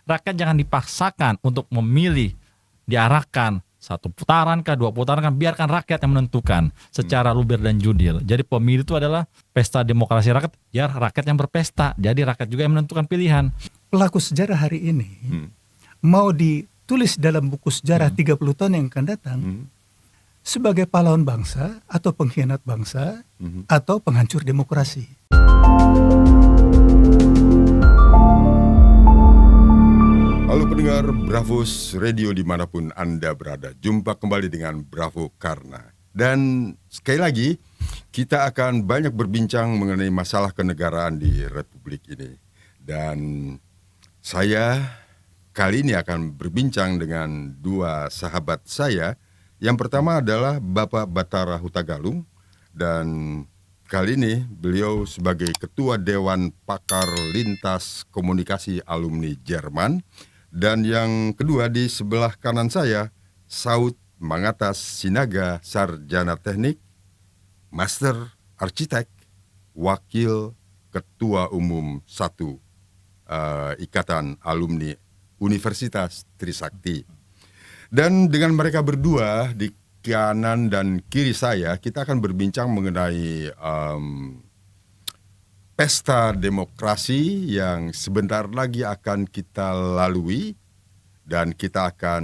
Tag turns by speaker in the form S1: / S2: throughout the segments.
S1: rakyat jangan dipaksakan untuk memilih, diarahkan satu putaran kah, dua putaran kah, biarkan rakyat yang menentukan secara luber dan jurdil. Jadi pemilu itu adalah pesta demokrasi rakyat, ya rakyat yang berpesta, jadi rakyat juga yang menentukan pilihan.
S2: Pelaku sejarah hari ini mau ditulis dalam buku sejarah 30 tahun yang akan datang sebagai pahlawan bangsa atau pengkhianat bangsa atau penghancur demokrasi.
S3: Halo pendengar Bravos Radio dimanapun Anda berada. Jumpa kembali dengan Bravo Karna. Dan sekali lagi kita akan banyak berbincang mengenai masalah kenegaraan di Republik ini. Dan saya kali ini akan berbincang dengan dua sahabat saya. Yang pertama adalah Bapak Bathara Hutagalung. Dan kali ini beliau sebagai Ketua Dewan Pakar Lintas Komunikasi Alumni Jerman. Dan yang kedua di sebelah kanan saya, Saud Mangatas Sinaga, Sarjana Teknik, Master Arsitek, Wakil Ketua Umum 1 Ikatan Alumni Universitas Trisakti. Dan dengan mereka berdua di kanan dan kiri saya, kita akan berbincang mengenai pesta demokrasi yang sebentar lagi akan kita lalui dan kita akan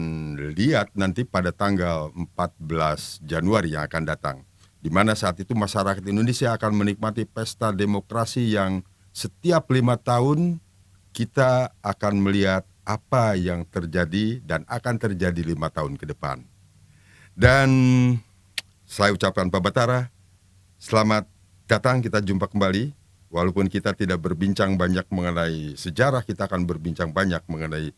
S3: lihat nanti pada tanggal 14 Januari yang akan datang. Di mana saat itu masyarakat Indonesia akan menikmati pesta demokrasi yang setiap 5 tahun kita akan melihat apa yang terjadi dan akan terjadi 5 tahun ke depan. Dan saya ucapkan Pak Bathara, selamat datang, kita jumpa kembali. Walaupun kita tidak berbincang banyak mengenai sejarah, kita akan berbincang banyak mengenai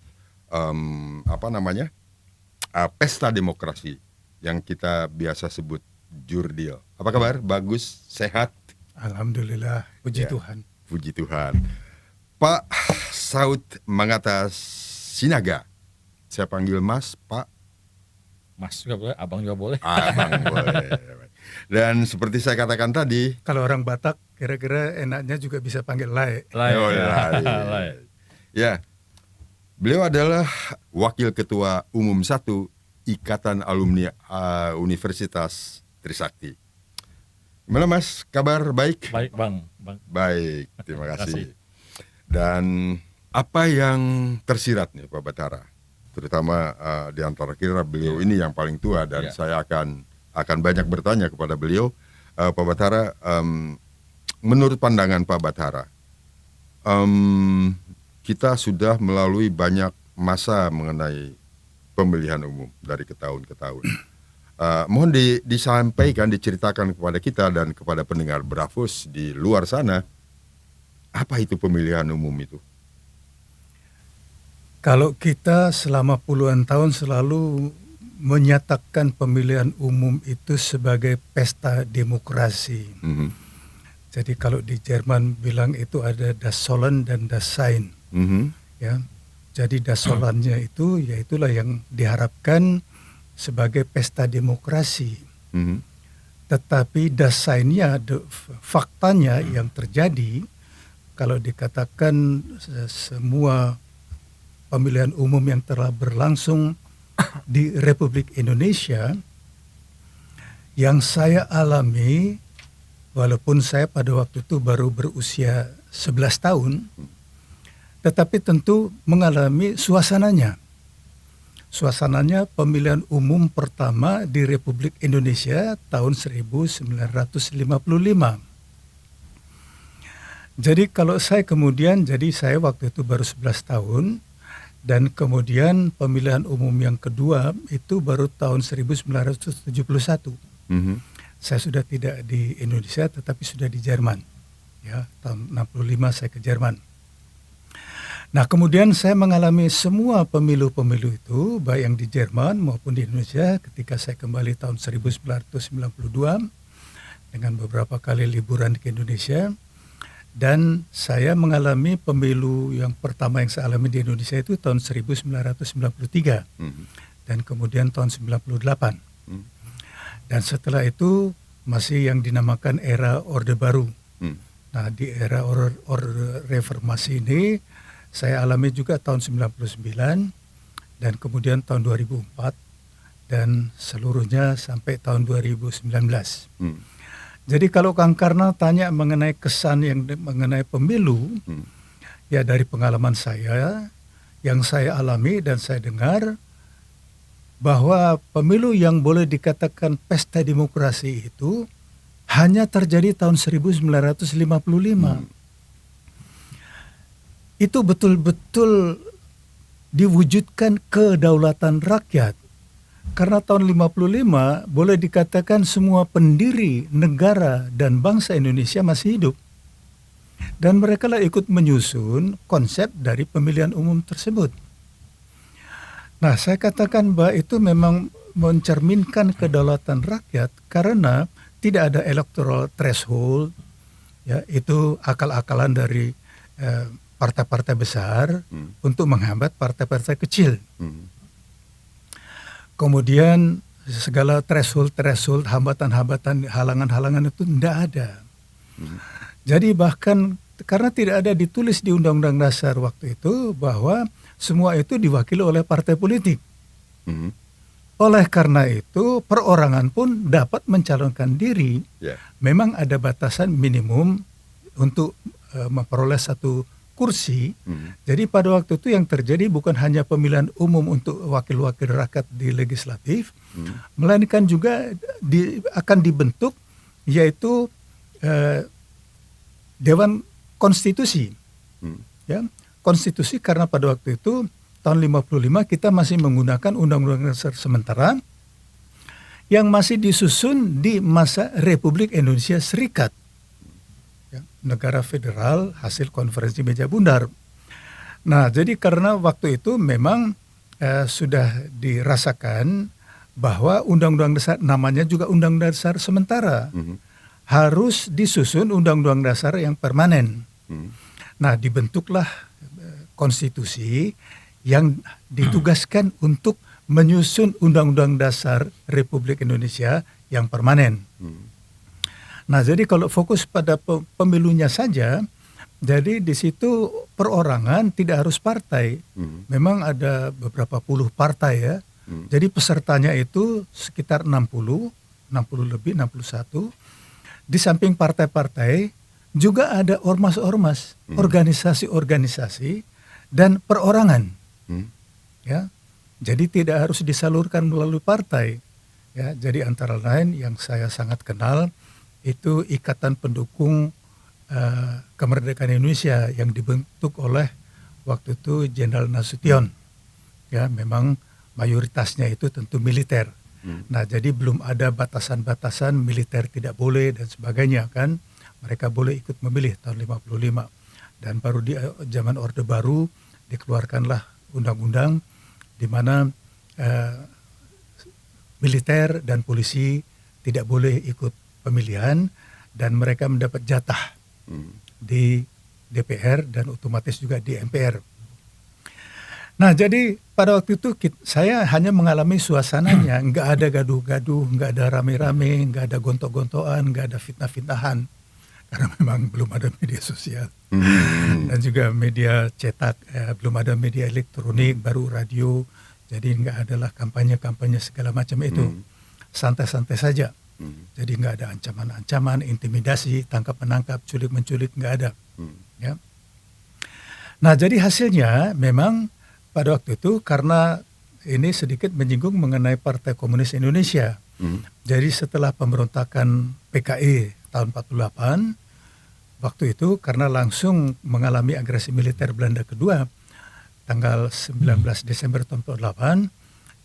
S3: pesta demokrasi yang kita biasa sebut jurdil. Apa kabar? Bagus, sehat?
S2: Alhamdulillah, puji
S3: Ya,
S2: Tuhan.
S3: Puji Tuhan. Pak Saud Mangatas Sinaga, saya panggil Mas, Pak.
S1: Mas juga boleh, abang juga boleh.
S3: Abang boleh. Dan seperti saya katakan tadi,
S2: Kalau orang Batak kira-kira enaknya juga bisa panggil Lai.
S1: Lai.
S3: Ya, beliau adalah Wakil Ketua Umum 1 Ikatan Alumni Universitas Trisakti. Gimana Mas, kabar baik?
S1: Baik bang.
S3: Baik, terima
S1: Terima
S3: kasih. Dan apa yang tersirat nih Pak Bathara? Terutama di antara kita beliau ini yang paling tua dan saya akan banyak bertanya kepada beliau. Pak Bathara, menurut pandangan Pak Bathara, kita sudah melalui banyak masa mengenai pemilihan umum dari ke tahun ke tahun. Mohon disampaikan, diceritakan kepada kita dan kepada pendengar Bravos di luar sana, apa itu pemilihan umum itu?
S2: Kalau kita selama puluhan tahun selalu menyatakan pemilihan umum itu sebagai pesta demokrasi. Jadi kalau di Jerman bilang itu ada das Sollen dan das Sein. Ya, jadi das Sollennya itu yaitulah yang diharapkan sebagai pesta demokrasi. Tetapi das Seinnya, faktanya yang terjadi kalau dikatakan semua pemilihan umum yang telah berlangsung di Republik Indonesia yang saya alami, walaupun saya pada waktu itu baru berusia 11 tahun, tetapi tentu mengalami suasananya. Suasananya pemilihan umum pertama di Republik Indonesia tahun 1955. Jadi kalau saya saya waktu itu baru 11 tahun, dan kemudian pemilihan umum yang kedua itu baru tahun 1971. Saya sudah tidak di Indonesia tetapi sudah di Jerman. Ya, tahun 65 saya ke Jerman. Nah, kemudian saya mengalami semua pemilu-pemilu itu, baik yang di Jerman maupun di Indonesia ketika saya kembali tahun 1992 dengan beberapa kali liburan ke Indonesia. Dan saya mengalami pemilu yang pertama yang saya alami di Indonesia itu tahun 1993 dan kemudian tahun 98. Dan setelah itu masih yang dinamakan era Orde Baru. Nah, di era Orde Reformasi ini saya alami juga tahun 99 dan kemudian tahun 2004 dan seluruhnya sampai tahun 2019. Jadi kalau Kang Karna tanya mengenai kesan yang mengenai pemilu, ya dari pengalaman saya yang saya alami dan saya dengar bahwa pemilu yang boleh dikatakan pesta demokrasi itu hanya terjadi tahun 1955. Itu betul-betul diwujudkan kedaulatan rakyat. Karena tahun 55 boleh dikatakan semua pendiri negara dan bangsa Indonesia masih hidup. Dan mereka lah ikut menyusun konsep dari pemilihan umum tersebut. Nah, saya katakan bahwa itu memang mencerminkan kedaulatan rakyat karena tidak ada electoral threshold, ya itu akal-akalan dari partai-partai besar untuk menghambat partai-partai kecil. Kemudian segala threshold, hambatan-hambatan, halangan-halangan itu tidak ada. Jadi bahkan karena tidak ada ditulis di Undang-Undang Dasar waktu itu bahwa semua itu diwakili oleh partai politik. Oleh karena itu perorangan pun dapat mencalonkan diri. Memang ada batasan minimum untuk memperoleh satu kursi. Jadi pada waktu itu yang terjadi bukan hanya pemilihan umum untuk wakil-wakil rakyat di legislatif, melainkan juga akan dibentuk yaitu Dewan Konstitusi. Ya, konstitusi karena pada waktu itu tahun 55 kita masih menggunakan Undang-Undang Dasar sementara yang masih disusun di masa Republik Indonesia Serikat. Ya, negara federal hasil konferensi meja bundar. Nah, jadi karena waktu itu memang sudah dirasakan bahwa Undang-Undang Dasar namanya juga Undang-Undang Dasar sementara. Harus disusun Undang-Undang Dasar yang permanen. Nah, dibentuklah konstitusi yang ditugaskan untuk menyusun Undang-Undang Dasar Republik Indonesia yang permanen. Nah, jadi kalau fokus pada pemilunya saja, jadi di situ perorangan tidak harus partai. Memang ada beberapa puluh partai ya. Jadi pesertanya itu sekitar 60 lebih, 61. Di samping partai-partai juga ada ormas-ormas, organisasi-organisasi dan perorangan. Ya, jadi tidak harus disalurkan melalui partai. Ya, jadi antara lain yang saya sangat kenal itu Ikatan Pendukung Kemerdekaan Indonesia yang dibentuk oleh waktu itu Jenderal Nasution. Ya, memang mayoritasnya itu tentu militer. Nah, jadi belum ada batasan-batasan militer tidak boleh dan sebagainya kan. Mereka boleh ikut memilih tahun 55. Dan baru di zaman Orde Baru dikeluarkanlah undang-undang di mana militer dan polisi tidak boleh ikut pemilihan dan mereka mendapat jatah di DPR dan otomatis juga di MPR. Nah, jadi pada waktu itu saya hanya mengalami suasananya, nggak ada gaduh-gaduh, nggak ada rame-rame, nggak ada gontok-gontokan, nggak ada fitnah-fitnahan. Karena memang belum ada media sosial dan juga media cetak, belum ada media elektronik, baru radio. Jadi nggak adalah kampanye-kampanye segala macam itu, santai-santai saja. Jadi nggak ada ancaman-ancaman, intimidasi, tangkap-menangkap, culik-menculik, nggak ada. Ya. Nah, jadi hasilnya memang pada waktu itu karena ini sedikit menyinggung mengenai Partai Komunis Indonesia. Jadi setelah pemberontakan PKI tahun 48, waktu itu karena langsung mengalami agresi militer Belanda kedua tanggal 19 Desember tahun 48,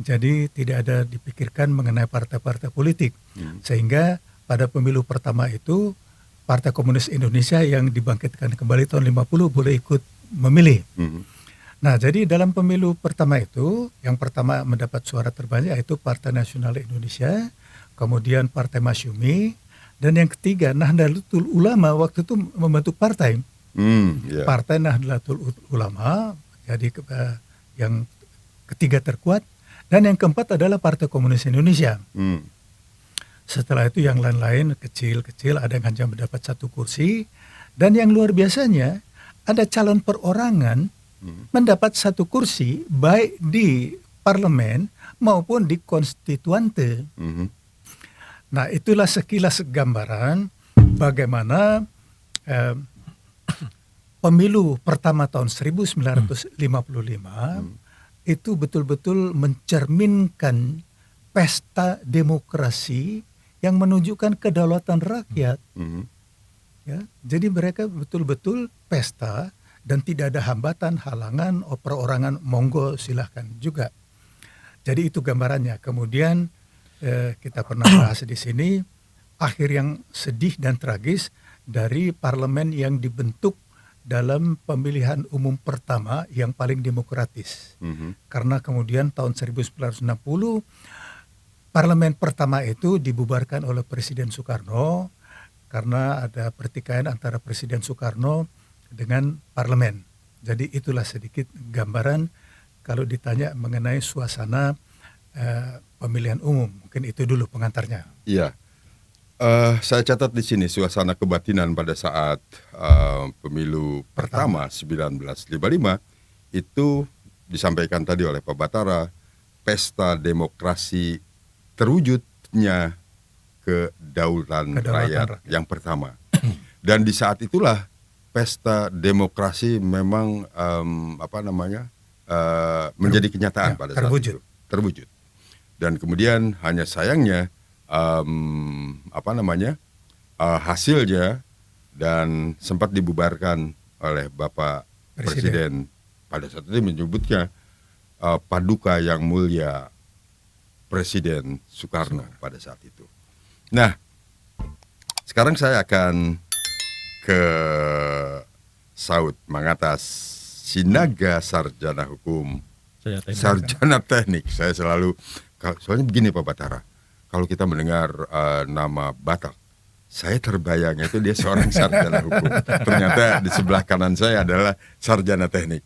S2: jadi tidak ada dipikirkan mengenai partai-partai politik. Sehingga pada pemilu pertama itu Partai Komunis Indonesia yang dibangkitkan kembali tahun 50 boleh ikut memilih. Nah, jadi dalam pemilu pertama itu yang pertama mendapat suara terbanyak yaitu Partai Nasional Indonesia, kemudian Partai Masyumi, dan yang ketiga Nahdlatul Ulama waktu itu membentuk partai. Partai Nahdlatul Ulama jadi yang ketiga terkuat, dan yang keempat adalah Partai Komunis Indonesia. Setelah itu yang lain-lain kecil-kecil, ada yang hanya mendapat 1 kursi, dan yang luar biasanya ada calon perorangan mendapat 1 kursi baik di parlemen maupun di konstituante. Nah, itulah sekilas gambaran bagaimana pemilu pertama tahun 1955 itu betul-betul mencerminkan pesta demokrasi yang menunjukkan kedaulatan rakyat. Ya, jadi mereka betul-betul pesta dan tidak ada hambatan, halangan, perorangan monggo silahkan juga. Jadi itu gambarannya. Kemudian kita pernah bahas di sini akhir yang sedih dan tragis dari parlemen yang dibentuk dalam pemilihan umum pertama yang paling demokratis. Karena kemudian tahun 1960 parlemen pertama itu dibubarkan oleh Presiden Soekarno karena ada pertikaian antara Presiden Soekarno dengan parlemen. Jadi itulah sedikit gambaran kalau ditanya mengenai suasana pemilihan umum. Mungkin itu dulu pengantarnya.
S3: Iya. Saya catat di sini suasana kebatinan pada saat pemilu pertama 1955 itu disampaikan tadi oleh Pak Batara, pesta demokrasi terwujudnya kedaulatan rakyat yang pertama. Dan di saat itulah pesta demokrasi memang menjadi kenyataan pada saat itu. Terwujud. Dan kemudian hanya sayangnya hasilnya dan sempat dibubarkan oleh Bapak Presiden pada saat itu menyebutnya Paduka Yang Mulia Presiden Soekarno pada saat itu. Nah, sekarang saya akan ke Saud Mangatas, Sinaga Sarjana Hukum, Sarjana Teknik. Saya selalu, soalnya begini Pak Batara, kalau kita mendengar nama Batak, saya terbayangnya itu dia seorang sarjana hukum. Ternyata di sebelah kanan saya adalah sarjana teknik.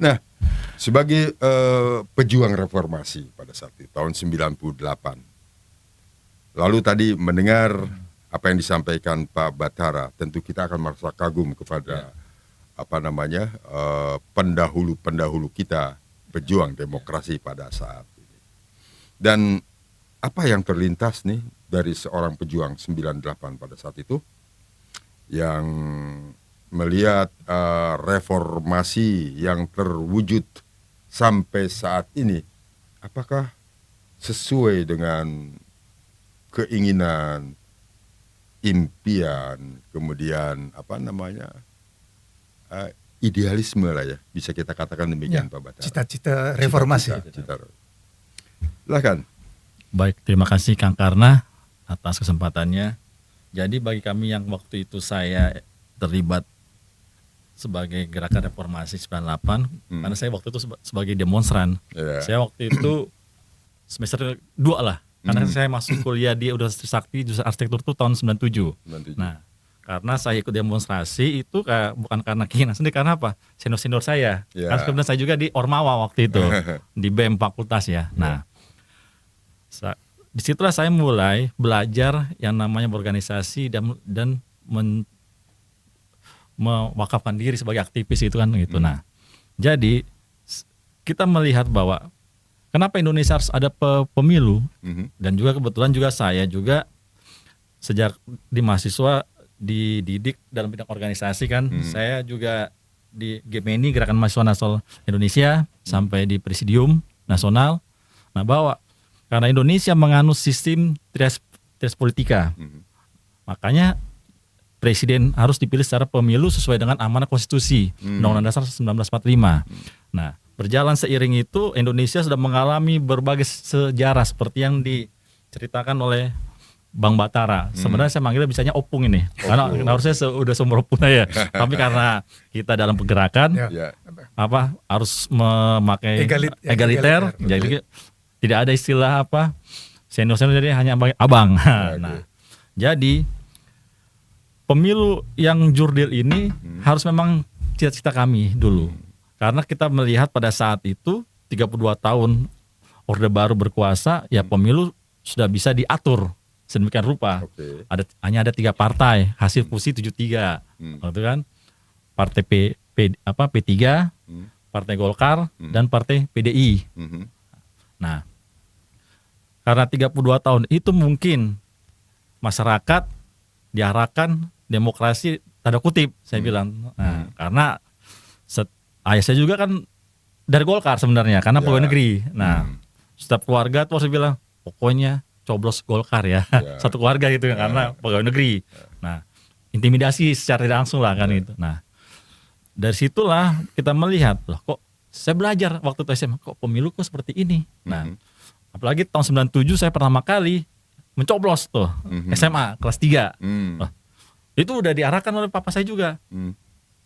S3: Nah, sebagai pejuang reformasi pada saat itu, tahun 98. Lalu tadi mendengar apa yang disampaikan Pak Batara, tentu kita akan merasa kagum kepada pendahulu-pendahulu kita pejuang demokrasi pada saat ini. Dan apa yang terlintas nih dari seorang pejuang 98 pada saat itu yang melihat reformasi yang terwujud sampai saat ini, apakah sesuai dengan keinginan, impian, kemudian idealisme lah ya, bisa kita katakan demikian Pak Batara.
S2: Cita-cita reformasi.
S3: Silakan.
S1: Baik, terima kasih Kang Karna atas kesempatannya. Jadi bagi kami yang waktu itu saya terlibat sebagai gerakan reformasi 98, karena saya waktu itu sebagai demonstran. Saya waktu itu semester 2 lah, karena saya masuk kuliah di Universitas Trisakti jurusan arsitektur itu tahun 97. Nah, karena saya ikut demonstrasi itu bukan karena keinginan sendiri, karena apa? Senior-senior saya. Karena kemudian saya juga di Ormawa waktu itu, di BEM fakultas ya. Nah, disitulah saya mulai belajar yang namanya berorganisasi dan mewakafkan diri sebagai aktivis itu kan gitu. Nah, jadi kita melihat bahwa kenapa Indonesia harus ada pemilu, dan juga kebetulan juga saya juga sejak di mahasiswa dididik dalam bidang organisasi kan. Saya juga di GMNI, Gerakan Mahasiswa Nasional Indonesia, sampai di Presidium Nasional. Nah, bahwa karena Indonesia menganut sistem trias politika, makanya presiden harus dipilih secara pemilu sesuai dengan amanah konstitusi Undang-Undang Dasar 1945. Nah, berjalan seiring itu Indonesia sudah mengalami berbagai sejarah seperti yang diceritakan oleh Bang Batara. Sebenarnya saya manggilnya bisanya opung ini, karena harusnya udah seumur opung ya. Tapi karena kita dalam pergerakan harus memakai egaliter, jadi tidak ada istilah senior, jadi hanya abang. Nah, jadi pemilu yang jurdil ini harus memang cita-cita kami dulu. Karena kita melihat pada saat itu 32 tahun Orde Baru berkuasa, ya pemilu sudah bisa diatur sedemikian rupa. Hanya ada 3 partai, hasil fusi 73. Gitu kan? Partai P3, Partai Golkar dan Partai PDI. Nah, karena 32 tahun itu mungkin masyarakat diarahkan demokrasi tanda kutip saya bilang. Nah, karena ayah saya juga kan dari Golkar sebenarnya karena pegawai negeri. Nah, setiap keluarga tuh harus bilang pokoknya coblos Golkar ya. Satu keluarga gitu karena pegawai negeri. Nah, intimidasi secara tidak langsung lah kan itu. Nah, dari situlah kita melihat loh kok saya belajar waktu itu SMA kok pemilu kok seperti ini. Nah, apalagi tahun 97 saya pertama kali mencoblos tuh SMA kelas 3. Wah, itu udah diarahkan oleh papa saya juga.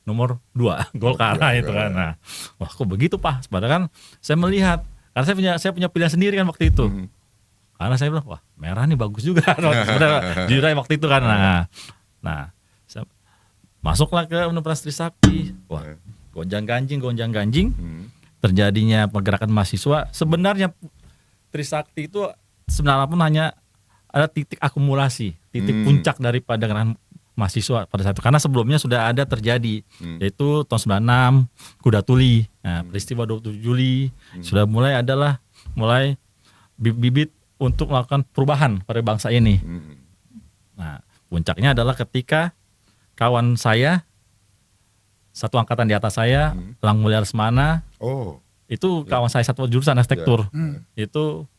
S1: Nomor 2 Golkar itu kan. Nah, wah kok begitu Pak? Padahal kan saya melihat karena saya punya pilihan sendiri kan waktu itu. Karena saya bilang wah merah nih bagus juga. Sebenarnya jujur aja waktu itu kan. Nah, saya masuklah ke Universitas Trisakti. Wah, gonjang-ganjing. Terjadinya pergerakan mahasiswa. Sebenarnya Trisakti itu sebenarnya pun hanya ada titik akumulasi, titik puncak daripada gerakan mahasiswa pada saat itu. Karena sebelumnya sudah ada terjadi, yaitu tahun 96 Kuda Tuli. Nah, peristiwa 27 Juli sudah mulai bibit untuk melakukan perubahan pada bangsa ini. Nah, puncaknya adalah ketika kawan saya satu angkatan di atas saya, Lang Mulya Lesmana, itu kawan saya satu jurusan arsitektur, itu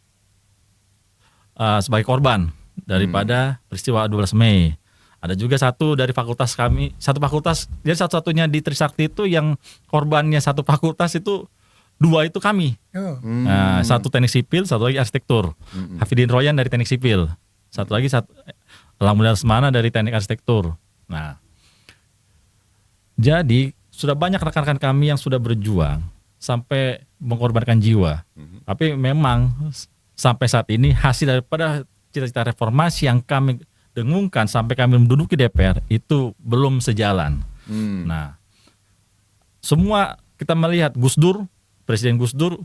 S1: sebagai korban daripada peristiwa 12 Mei. Ada juga satu dari fakultas kami, satu fakultas, jadi satu-satunya di Trisakti itu yang korbannya satu fakultas itu 2 itu kami. Nah, satu teknik sipil, satu lagi arsitektur. Hafidin Royan dari teknik sipil, satu lagi Lang Mulya Lesmana dari teknik arsitektur. Nah, jadi sudah banyak rekan-rekan kami yang sudah berjuang sampai mengorbankan jiwa. Tapi memang sampai saat ini hasil daripada cita-cita reformasi yang kami dengungkan sampai kami menduduki DPR itu belum sejalan. Nah, semua kita melihat Presiden Gus Dur,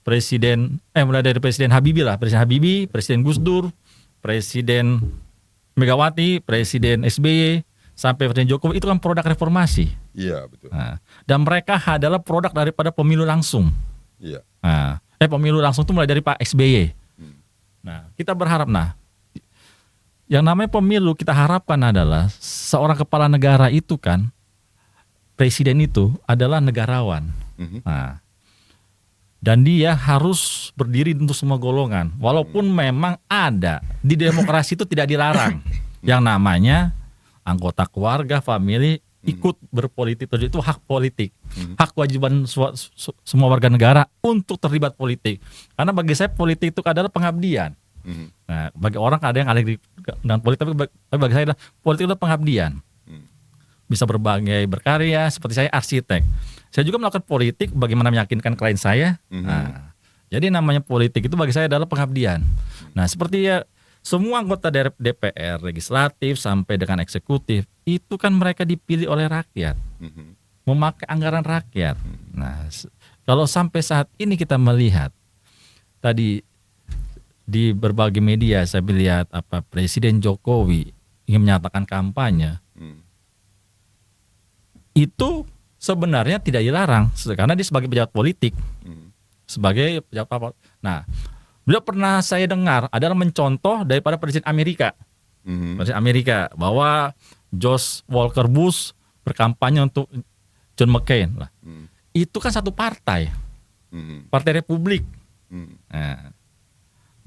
S1: mulai dari Presiden Habibie lah, Presiden Gus Dur, Presiden Megawati, Presiden SBY, sampai Presiden Jokowi itu kan produk reformasi.
S3: Iya, betul.
S1: Nah, dan mereka adalah produk daripada pemilu langsung.
S3: Iya.
S1: Nah, pemilu langsung itu mulai dari Pak SBY. Nah, kita berharap yang namanya pemilu kita harapkan adalah seorang kepala negara itu kan, presiden itu adalah negarawan. Nah, dan dia harus berdiri untuk semua golongan. Walaupun memang ada di demokrasi itu tidak dilarang yang namanya anggota keluarga, famili ikut berpolitik, itu hak politik, hak kewajiban semua warga negara untuk terlibat politik. Karena bagi saya politik itu adalah pengabdian. Nah, bagi orang ada yang alih dengan politik, tapi bagi saya adalah politik itu pengabdian. Bisa berbagai berkarya, seperti saya arsitek. Saya juga melakukan politik bagaimana meyakinkan klien saya. Nah, jadi namanya politik itu bagi saya adalah pengabdian. Nah, seperti ya semua anggota DPR, legislatif sampai dengan eksekutif itu kan mereka dipilih oleh rakyat, memakai anggaran rakyat. Nah, kalau sampai saat ini kita melihat tadi di berbagai media saya melihat Presiden Jokowi ingin menyatakan kampanye, itu sebenarnya tidak dilarang karena dia sebagai pejabat politik, sebagai pejabat. Nah, beliau pernah saya dengar adalah mencontoh daripada Presiden Amerika, Presiden Amerika bahwa George Walker Bush berkampanye untuk John McCain lah. Itu kan satu partai, Partai Republik. Nah,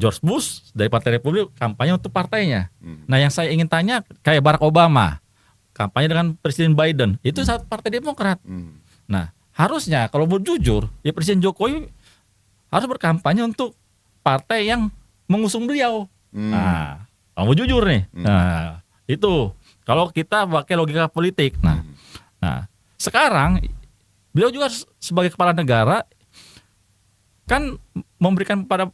S1: George Bush dari Partai Republik kampanye untuk partainya. Nah, yang saya ingin tanya kayak Barack Obama kampanye dengan Presiden Biden itu satu Partai Demokrat. Nah, harusnya kalau mau jujur ya Presiden Jokowi harus berkampanye untuk partai yang mengusung beliau. Nah, kalau mau jujur nih. Nah, itu kalau kita pakai logika politik. Nah, sekarang beliau juga sebagai kepala negara kan memberikan kepada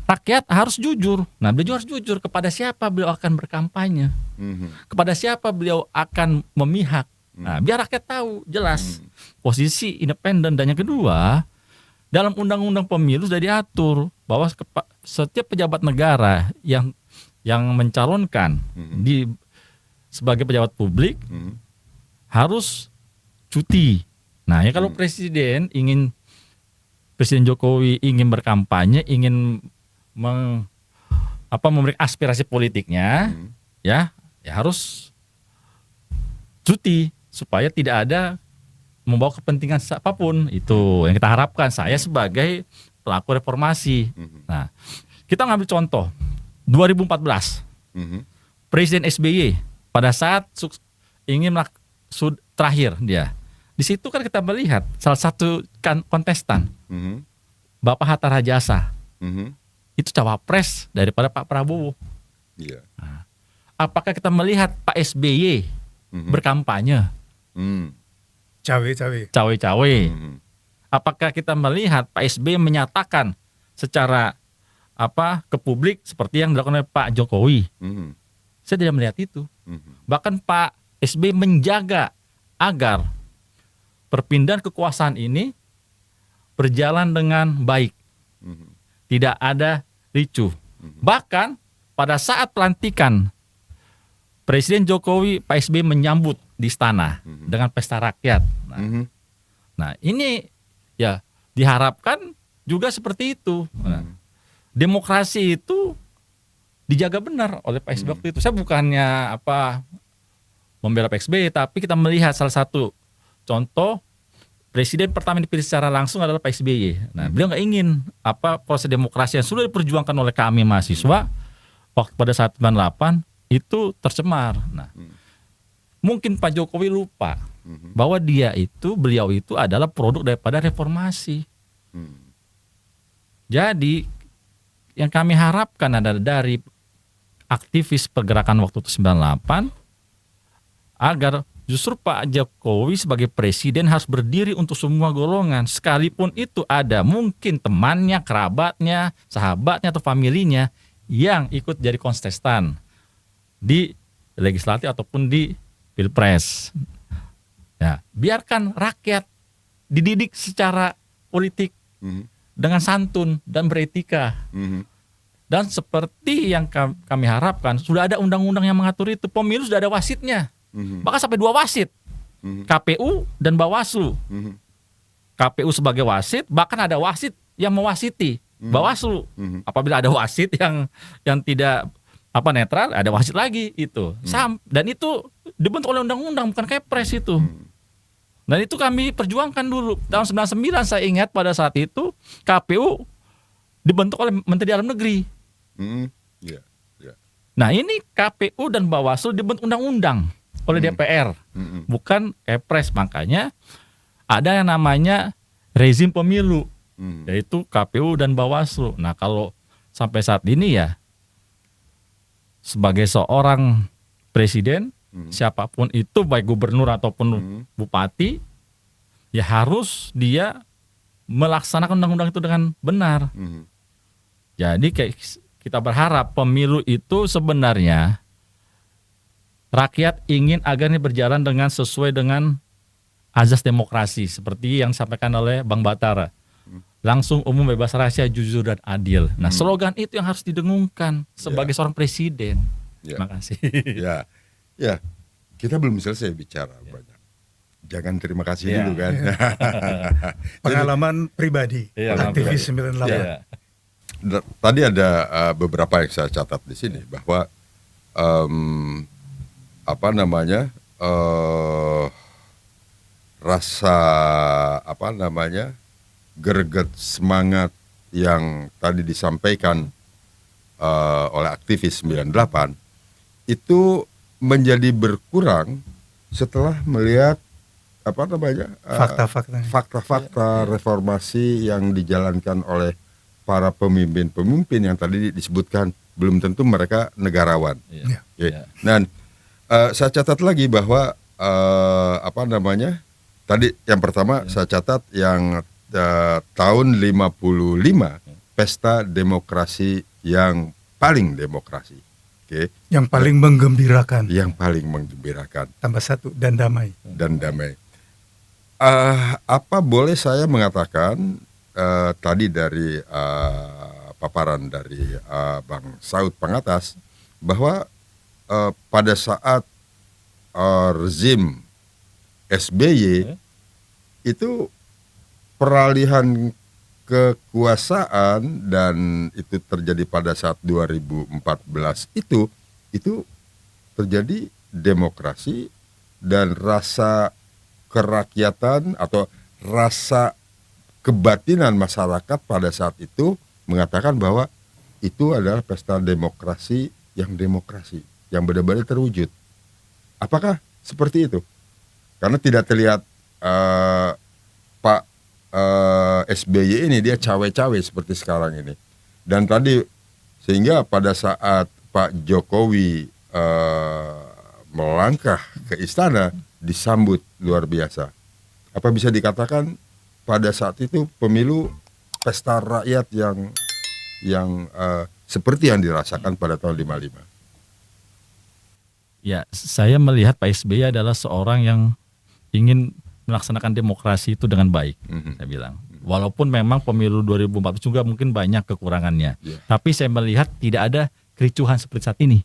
S1: rakyat harus jujur. Nah, beliau harus jujur kepada siapa beliau akan berkampanye, kepada siapa beliau akan memihak. Nah, biar rakyat tahu jelas posisi independen. Dan yang kedua, dalam undang-undang pemilu sudah diatur bahwa setiap pejabat negara yang mencalonkan sebagai pejabat publik harus cuti. Nah, ya kalau Presiden Jokowi ingin berkampanye, ingin memberi aspirasi politiknya, ya harus cuti supaya tidak ada membawa kepentingan apapun. Itu yang kita harapkan. Saya sebagai pelaku reformasi. Nah, kita ngambil contoh 2014, Presiden SBY pada saat ingin terakhir dia. Di situ kan kita melihat salah satu kontestan, Bapak Hatta Rajasa, itu cawapres daripada Pak Prabowo.
S3: Iya.
S1: Nah, apakah kita melihat Pak SBY berkampanye? Cawe-cawe. Apakah kita melihat Pak SBY menyatakan secara ke publik seperti yang dilakukan oleh Pak Jokowi? Saya tidak melihat itu. Bahkan Pak SBY menjaga agar perpindahan kekuasaan ini berjalan dengan baik. Tidak ada ricuh. Bahkan pada saat pelantikan Presiden Jokowi, Pak SBY menyambut di istana dengan pesta rakyat. Nah, ini ya diharapkan juga seperti itu. Nah, demokrasi itu dijaga benar oleh Pak SBY waktu itu. Saya bukannya membela Pak SBY, tapi kita melihat salah satu contoh presiden pertama yang dipilih secara langsung adalah Pak SBY. Nah, beliau nggak ingin proses demokrasi yang sudah diperjuangkan oleh kami mahasiswa waktu pada saat 98 itu tercemar. Nah, mungkin Pak Jokowi lupa bahwa beliau itu adalah produk daripada reformasi. Jadi yang kami harapkan adalah dari aktivis pergerakan waktu itu 98 agar justru Pak Jokowi sebagai presiden harus berdiri untuk semua golongan, sekalipun itu ada mungkin temannya, kerabatnya, sahabatnya atau familinya yang ikut jadi kontestan di legislatif ataupun di pilpres. Ya, biarkan rakyat dididik secara politik dengan santun dan beretika. Dan seperti yang kami harapkan, sudah ada undang-undang yang mengatur itu. Pemilu sudah ada wasitnya. Bahkan sampai 2 wasit. KPU dan Bawaslu. KPU sebagai wasit, bahkan ada wasit yang mewasiti Bawaslu. Apabila ada wasit yang tidak netral, ada wasit lagi itu. Dan itu dibentuk oleh undang-undang, bukan Kepres itu. Dan itu kami perjuangkan dulu. Tahun 99 saya ingat pada saat itu KPU dibentuk oleh Menteri Dalam Negeri. Nah, ini KPU dan Bawaslu dibentuk undang-undang oleh DPR, bukan Kepres. Makanya ada yang namanya rezim pemilu, yaitu KPU dan Bawaslu. Nah, kalau sampai saat ini ya, sebagai seorang presiden, siapapun itu, baik gubernur ataupun bupati, ya harus dia melaksanakan undang-undang itu dengan benar. Jadi kita berharap pemilu itu sebenarnya rakyat ingin agar ini berjalan dengan sesuai dengan azas demokrasi seperti yang disampaikan oleh Bang Batara. Langsung, umum, bebas, rahasia, jujur dan adil. Nah, slogan itu yang harus didengungkan sebagai seorang presiden. Terima kasih.
S3: Ya, kita belum selesai bicara banyak. Jangan terima kasih dulu kan.
S2: Pengalaman pribadi, aktivis 98.
S3: Tadi ada beberapa yang saya catat di sini bahwa rasa greget semangat yang tadi disampaikan oleh aktivis 98 itu menjadi berkurang setelah melihat fakta-fakta reformasi yang dijalankan oleh para pemimpin-pemimpin yang tadi disebutkan. Belum tentu mereka negarawan. Dan saya catat lagi bahwa tadi yang pertama saya catat yang tahun 55 pesta demokrasi yang paling demokrasi.
S2: Yang paling menggembirakan. Tambah 1, dan damai.
S3: Boleh saya mengatakan tadi dari paparan dari Bang Saud Pangatas bahwa pada saat rezim SBY itu peralihan kekuasaan dan itu terjadi pada saat 2014 itu terjadi demokrasi dan rasa kerakyatan atau rasa kebatinan masyarakat pada saat itu mengatakan bahwa itu adalah pesta demokrasi yang benar-benar terwujud. Apakah seperti itu? Karena tidak terlihat Pak SBY ini dia cawe-cawe seperti sekarang ini. Dan tadi sehingga pada saat Pak Jokowi melangkah ke istana disambut luar biasa. Apa bisa dikatakan pada saat itu pemilu pesta rakyat yang seperti yang dirasakan pada tahun 55?
S1: Ya, saya melihat Pak SBY adalah seorang yang ingin melaksanakan demokrasi itu dengan baik, saya bilang. Walaupun memang pemilu 2014 juga mungkin banyak kekurangannya, tapi saya melihat tidak ada kericuhan seperti saat ini.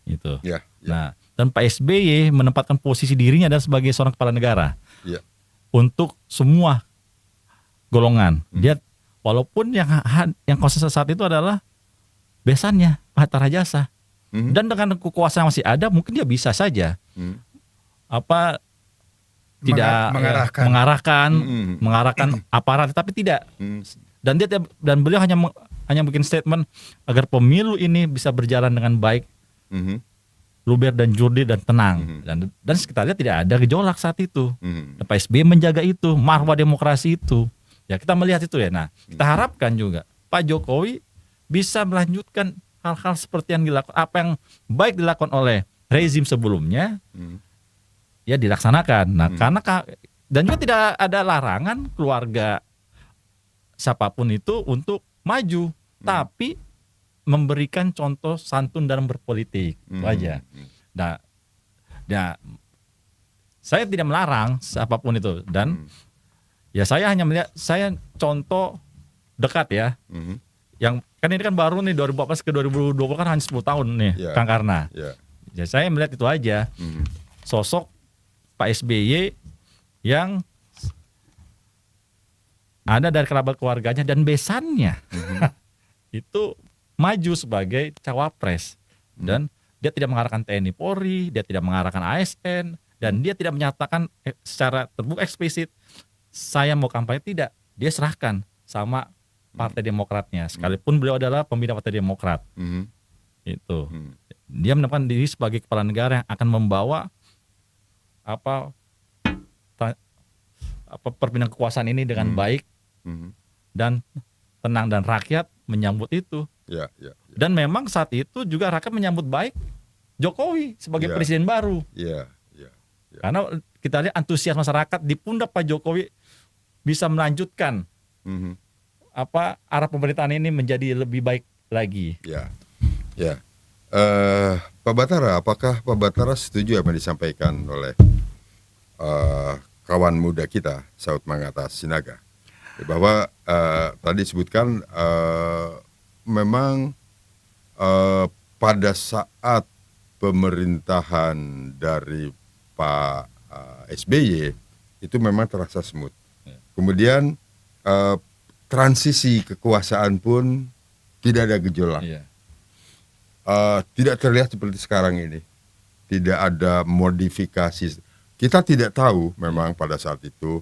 S1: Gitu. Nah, dan Pak SBY menempatkan posisi dirinya adalah sebagai seorang kepala negara untuk semua golongan. Dia walaupun yang konsensus saat itu adalah besannya Pak Hatta Rajasa, dan dengan kekuasaan yang masih ada mungkin dia bisa saja tidak mengarahkan aparat, tapi tidak. Dan beliau hanya bikin statement agar pemilu ini bisa berjalan dengan baik, luber dan jurdil dan tenang. Dan kita lihat tidak ada gejolak saat itu. Dan Pak SBY menjaga itu, marwah demokrasi itu. Ya, kita melihat itu ya. Nah, kita harapkan juga Pak Jokowi bisa melanjutkan hal-hal seperti yang dilakukan, apa yang baik dilakukan oleh rezim sebelumnya. Ya dilaksanakan. Nah, karena dan juga tidak ada larangan keluarga siapapun itu untuk maju, tapi memberikan contoh santun dalam berpolitik, itu aja. Nah, saya tidak melarang siapapun itu, dan ya saya hanya melihat, saya contoh dekat ya, yang kan ini kan baru nih 2014 ke 2020 kan hanya 10 tahun nih, Kang Karna. Ya saya melihat itu aja, sosok Pak SBY yang ada dari kerabat keluarganya dan besannya itu maju sebagai cawapres, dan dia tidak mengarahkan TNI Polri, dia tidak mengarahkan ASN, dan dia tidak menyatakan secara terbuka eksplisit saya mau kampanye, tidak. Dia serahkan sama Partai Demokratnya, sekalipun beliau adalah pembina Partai Demokrat. Itu dia menempatkan diri sebagai kepala negara yang akan membawa perpindahan kekuasaan ini dengan baik dan tenang, dan rakyat menyambut itu. Dan memang saat itu juga rakyat menyambut baik Jokowi sebagai presiden baru. Karena kita lihat antusias masyarakat di pundak Pak Jokowi bisa melanjutkan arah pemerintahan ini menjadi lebih baik lagi.
S3: Pak Batara, apakah Pak Batara setuju apa yang disampaikan oleh kawan muda kita, Saud Manggata Sinaga, bahwa tadi disebutkan memang pada saat pemerintahan dari Pak SBY itu memang terasa smooth. Kemudian transisi kekuasaan pun tidak ada gejolak. Tidak terlihat seperti sekarang ini. Tidak ada modifikasi. Kita tidak tahu memang pada saat itu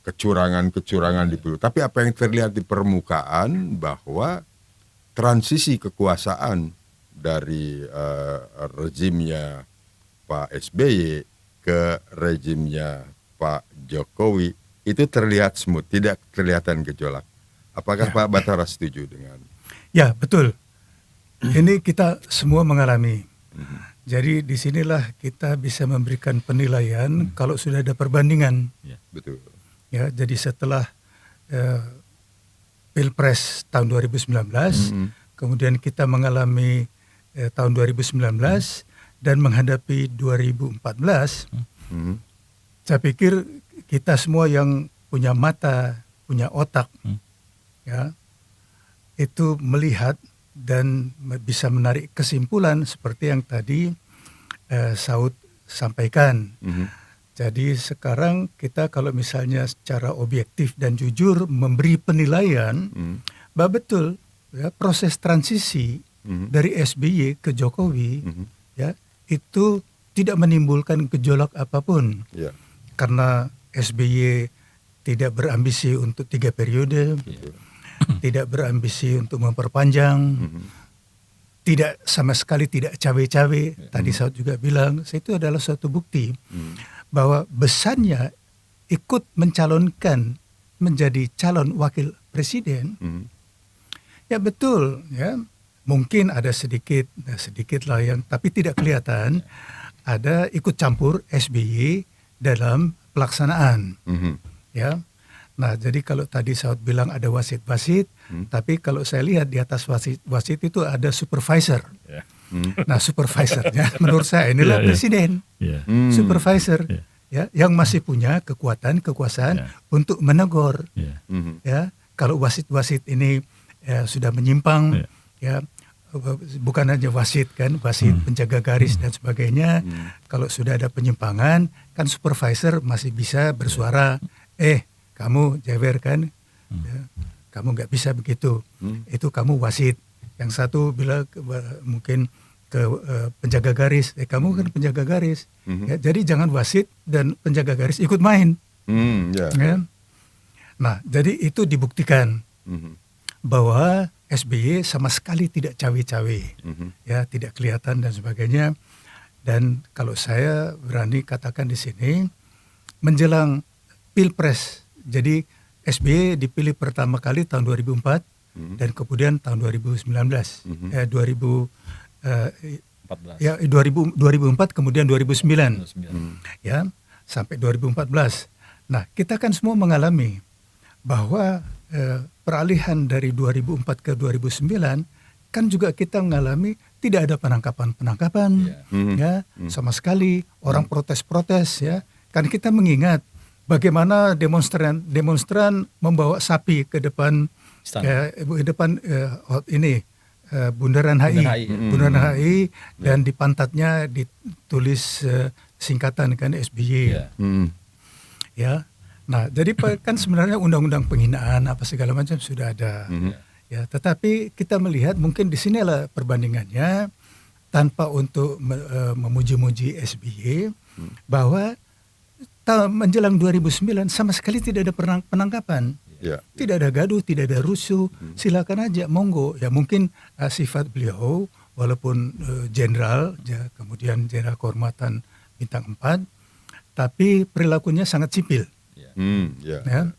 S3: kecurangan-kecurangan di pemilu. Tapi apa yang terlihat di permukaan bahwa transisi kekuasaan dari rezimnya Pak SBY ke rezimnya Pak Jokowi itu terlihat smooth, tidak kelihatan gejolak. Apakah Pak Batara setuju dengan?
S2: Ya, betul. Ini kita semua mengalami. Jadi disinilah kita bisa memberikan penilaian kalau sudah ada perbandingan.
S3: Betul.
S2: Ya, jadi setelah Pilpres tahun 2019, kemudian kita mengalami tahun 2019 dan menghadapi 2014. Saya pikir kita semua yang punya mata, punya otak, ya, itu melihat dan bisa menarik kesimpulan seperti yang tadi Saud sampaikan. Jadi sekarang kita kalau misalnya secara objektif dan jujur memberi penilaian, bahwa betul ya, proses transisi dari SBY ke Jokowi ya itu tidak menimbulkan gejolak apapun.
S3: Ya.
S2: Karena SBY tidak berambisi untuk 3 periode, tidak berambisi untuk memperpanjang, tidak sama sekali tidak cawe-cawe. Tadi saya juga bilang, itu adalah suatu bukti bahwa besannya ikut mencalonkan menjadi calon wakil presiden. Ya betul, ya mungkin ada sedikit lah yang tapi tidak kelihatan ada ikut campur SBY dalam pelaksanaan. Ya, nah jadi kalau tadi saya bilang ada wasit-wasit, tapi kalau saya lihat di atas wasit itu ada supervisor. Nah supervisornya menurut saya inilah presiden, supervisor, ya, yang masih punya kekuasaan untuk menegur. Ya, kalau wasit-wasit ini sudah menyimpang, ya bukan hanya wasit kan, wasit penjaga garis dan sebagainya. Kalau sudah ada penyimpangan, kan supervisor masih bisa bersuara, kamu jewer kan, ya, kamu nggak bisa begitu, itu kamu wasit. Yang satu bilang mungkin ke penjaga garis, kamu kan penjaga garis, ya, jadi jangan wasit dan penjaga garis ikut main. Ya. Nah, jadi itu dibuktikan bahwa SBY sama sekali tidak cawe-cawe, ya tidak kelihatan dan sebagainya. Dan kalau saya berani katakan di sini, menjelang Pilpres, jadi SBY dipilih pertama kali tahun 2004 dan kemudian tahun 2019, 2004 kemudian 2009, ya sampai 2014. Nah kita kan semua mengalami bahwa peralihan dari 2004 ke 2009 kan juga kita mengalami tidak ada penangkapan, ya sama sekali orang protes ya. Kan kita mengingat bagaimana demonstran membawa sapi ke depan Bundaran HI, dan di pantatnya ditulis singkatan kan SBY. Ya. Nah, jadi kan sebenarnya undang-undang penghinaan apa segala macam sudah ada. Ya, tetapi kita melihat mungkin di sinilah perbandingannya tanpa untuk memuji-muji SBY bahwa menjelang 2009 sama sekali tidak ada penangkapan. Tidak ada gaduh, tidak ada rusuh. Silakan aja, monggo. Ya mungkin sifat beliau walaupun jenderal, ya, kemudian jenderal kehormatan bintang 4, tapi perilakunya sangat sipil. Ya.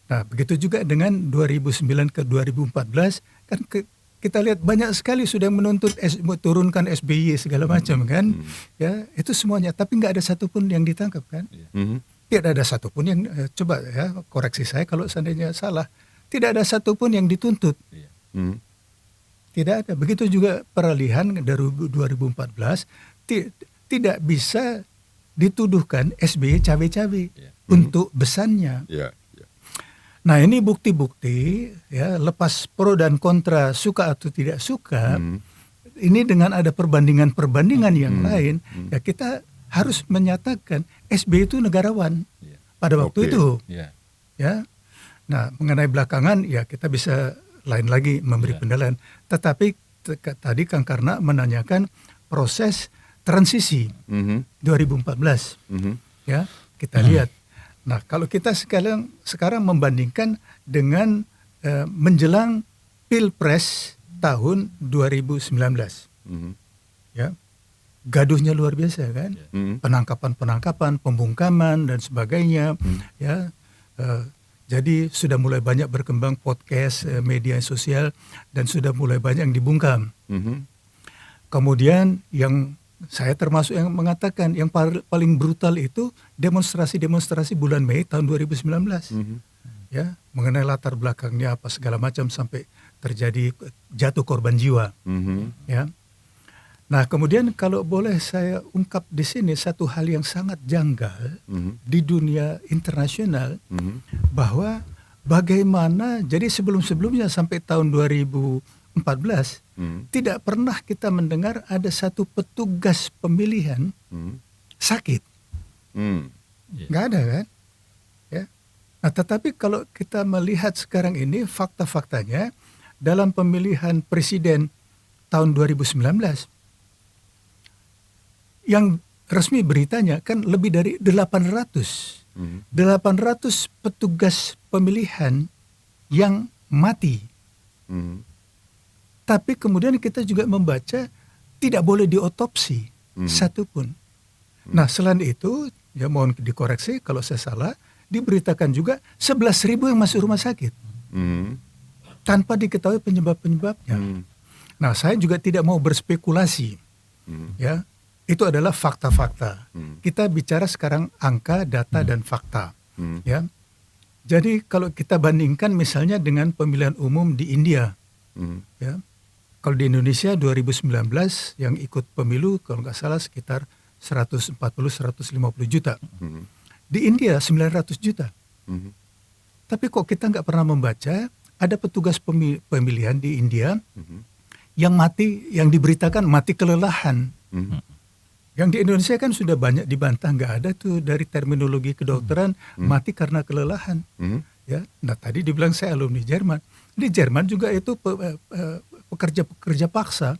S2: Nah, begitu juga dengan 2009 ke 2014 kan kita lihat banyak sekali sudah menuntut turunkan SBY segala macam kan. Ya, itu semuanya, tapi nggak ada satupun yang ditangkap kan. Tidak ada satupun yang coba ya koreksi saya kalau seandainya salah. Tidak ada satupun yang dituntut. Tidak ada. Begitu juga peralihan dari 2014 tidak bisa dituduhkan SBY cawe-cawe untuk besannya. Nah ini bukti-bukti ya, lepas pro dan kontra, suka atau tidak suka, ini dengan ada perbandingan yang lain, ya kita harus menyatakan SBY itu negarawan pada waktu itu. Ya. Nah mengenai belakangan ya kita bisa lain lagi memberi penilaian. Tetapi tadi Kang Karna menanyakan proses transisi 2014. Ya kita lihat. Nah, kalau kita sekarang membandingkan dengan menjelang Pilpres tahun 2019, ya, gaduhnya luar biasa kan, penangkapan, pembungkaman dan sebagainya, ya, jadi sudah mulai banyak berkembang podcast, media sosial dan sudah mulai banyak yang dibungkam. Kemudian yang saya termasuk yang mengatakan yang paling brutal itu demonstrasi bulan Mei tahun 2019. Ya, mengenai latar belakangnya apa segala macam sampai terjadi jatuh korban jiwa. Ya. Nah, kemudian kalau boleh saya ungkap di sini satu hal yang sangat janggal di dunia internasional, bahwa bagaimana jadi sebelum-sebelumnya sampai tahun 2014 tidak pernah kita mendengar ada satu petugas pemilihan sakit. nggak ada kan? Ya. Nah, tetapi kalau kita melihat sekarang ini fakta-faktanya dalam pemilihan presiden tahun 2019 yang resmi beritanya kan lebih dari 800 petugas pemilihan yang mati. Tapi kemudian kita juga membaca tidak boleh diotopsi satupun. Nah, selain itu, ya mohon dikoreksi kalau saya salah, diberitakan juga 11.000 yang masuk rumah sakit tanpa diketahui penyebab-penyebabnya. Nah, saya juga tidak mau berspekulasi, ya. Itu adalah fakta-fakta. Kita bicara sekarang angka, data, dan fakta. Ya. Jadi kalau kita bandingkan misalnya dengan pemilihan umum di India. Ya. Kalau di Indonesia 2019 yang ikut pemilu kalau nggak salah sekitar 140-150 juta. Di India 900 juta. Tapi kok kita nggak pernah membaca ada petugas pemilihan di India yang mati, yang diberitakan mati kelelahan. Yang di Indonesia kan sudah banyak dibantah, nggak ada tuh dari terminologi kedokteran mati karena kelelahan. Ya, nah tadi dibilang saya alumni Jerman. Di Jerman juga itu pekerja-pekerja paksa,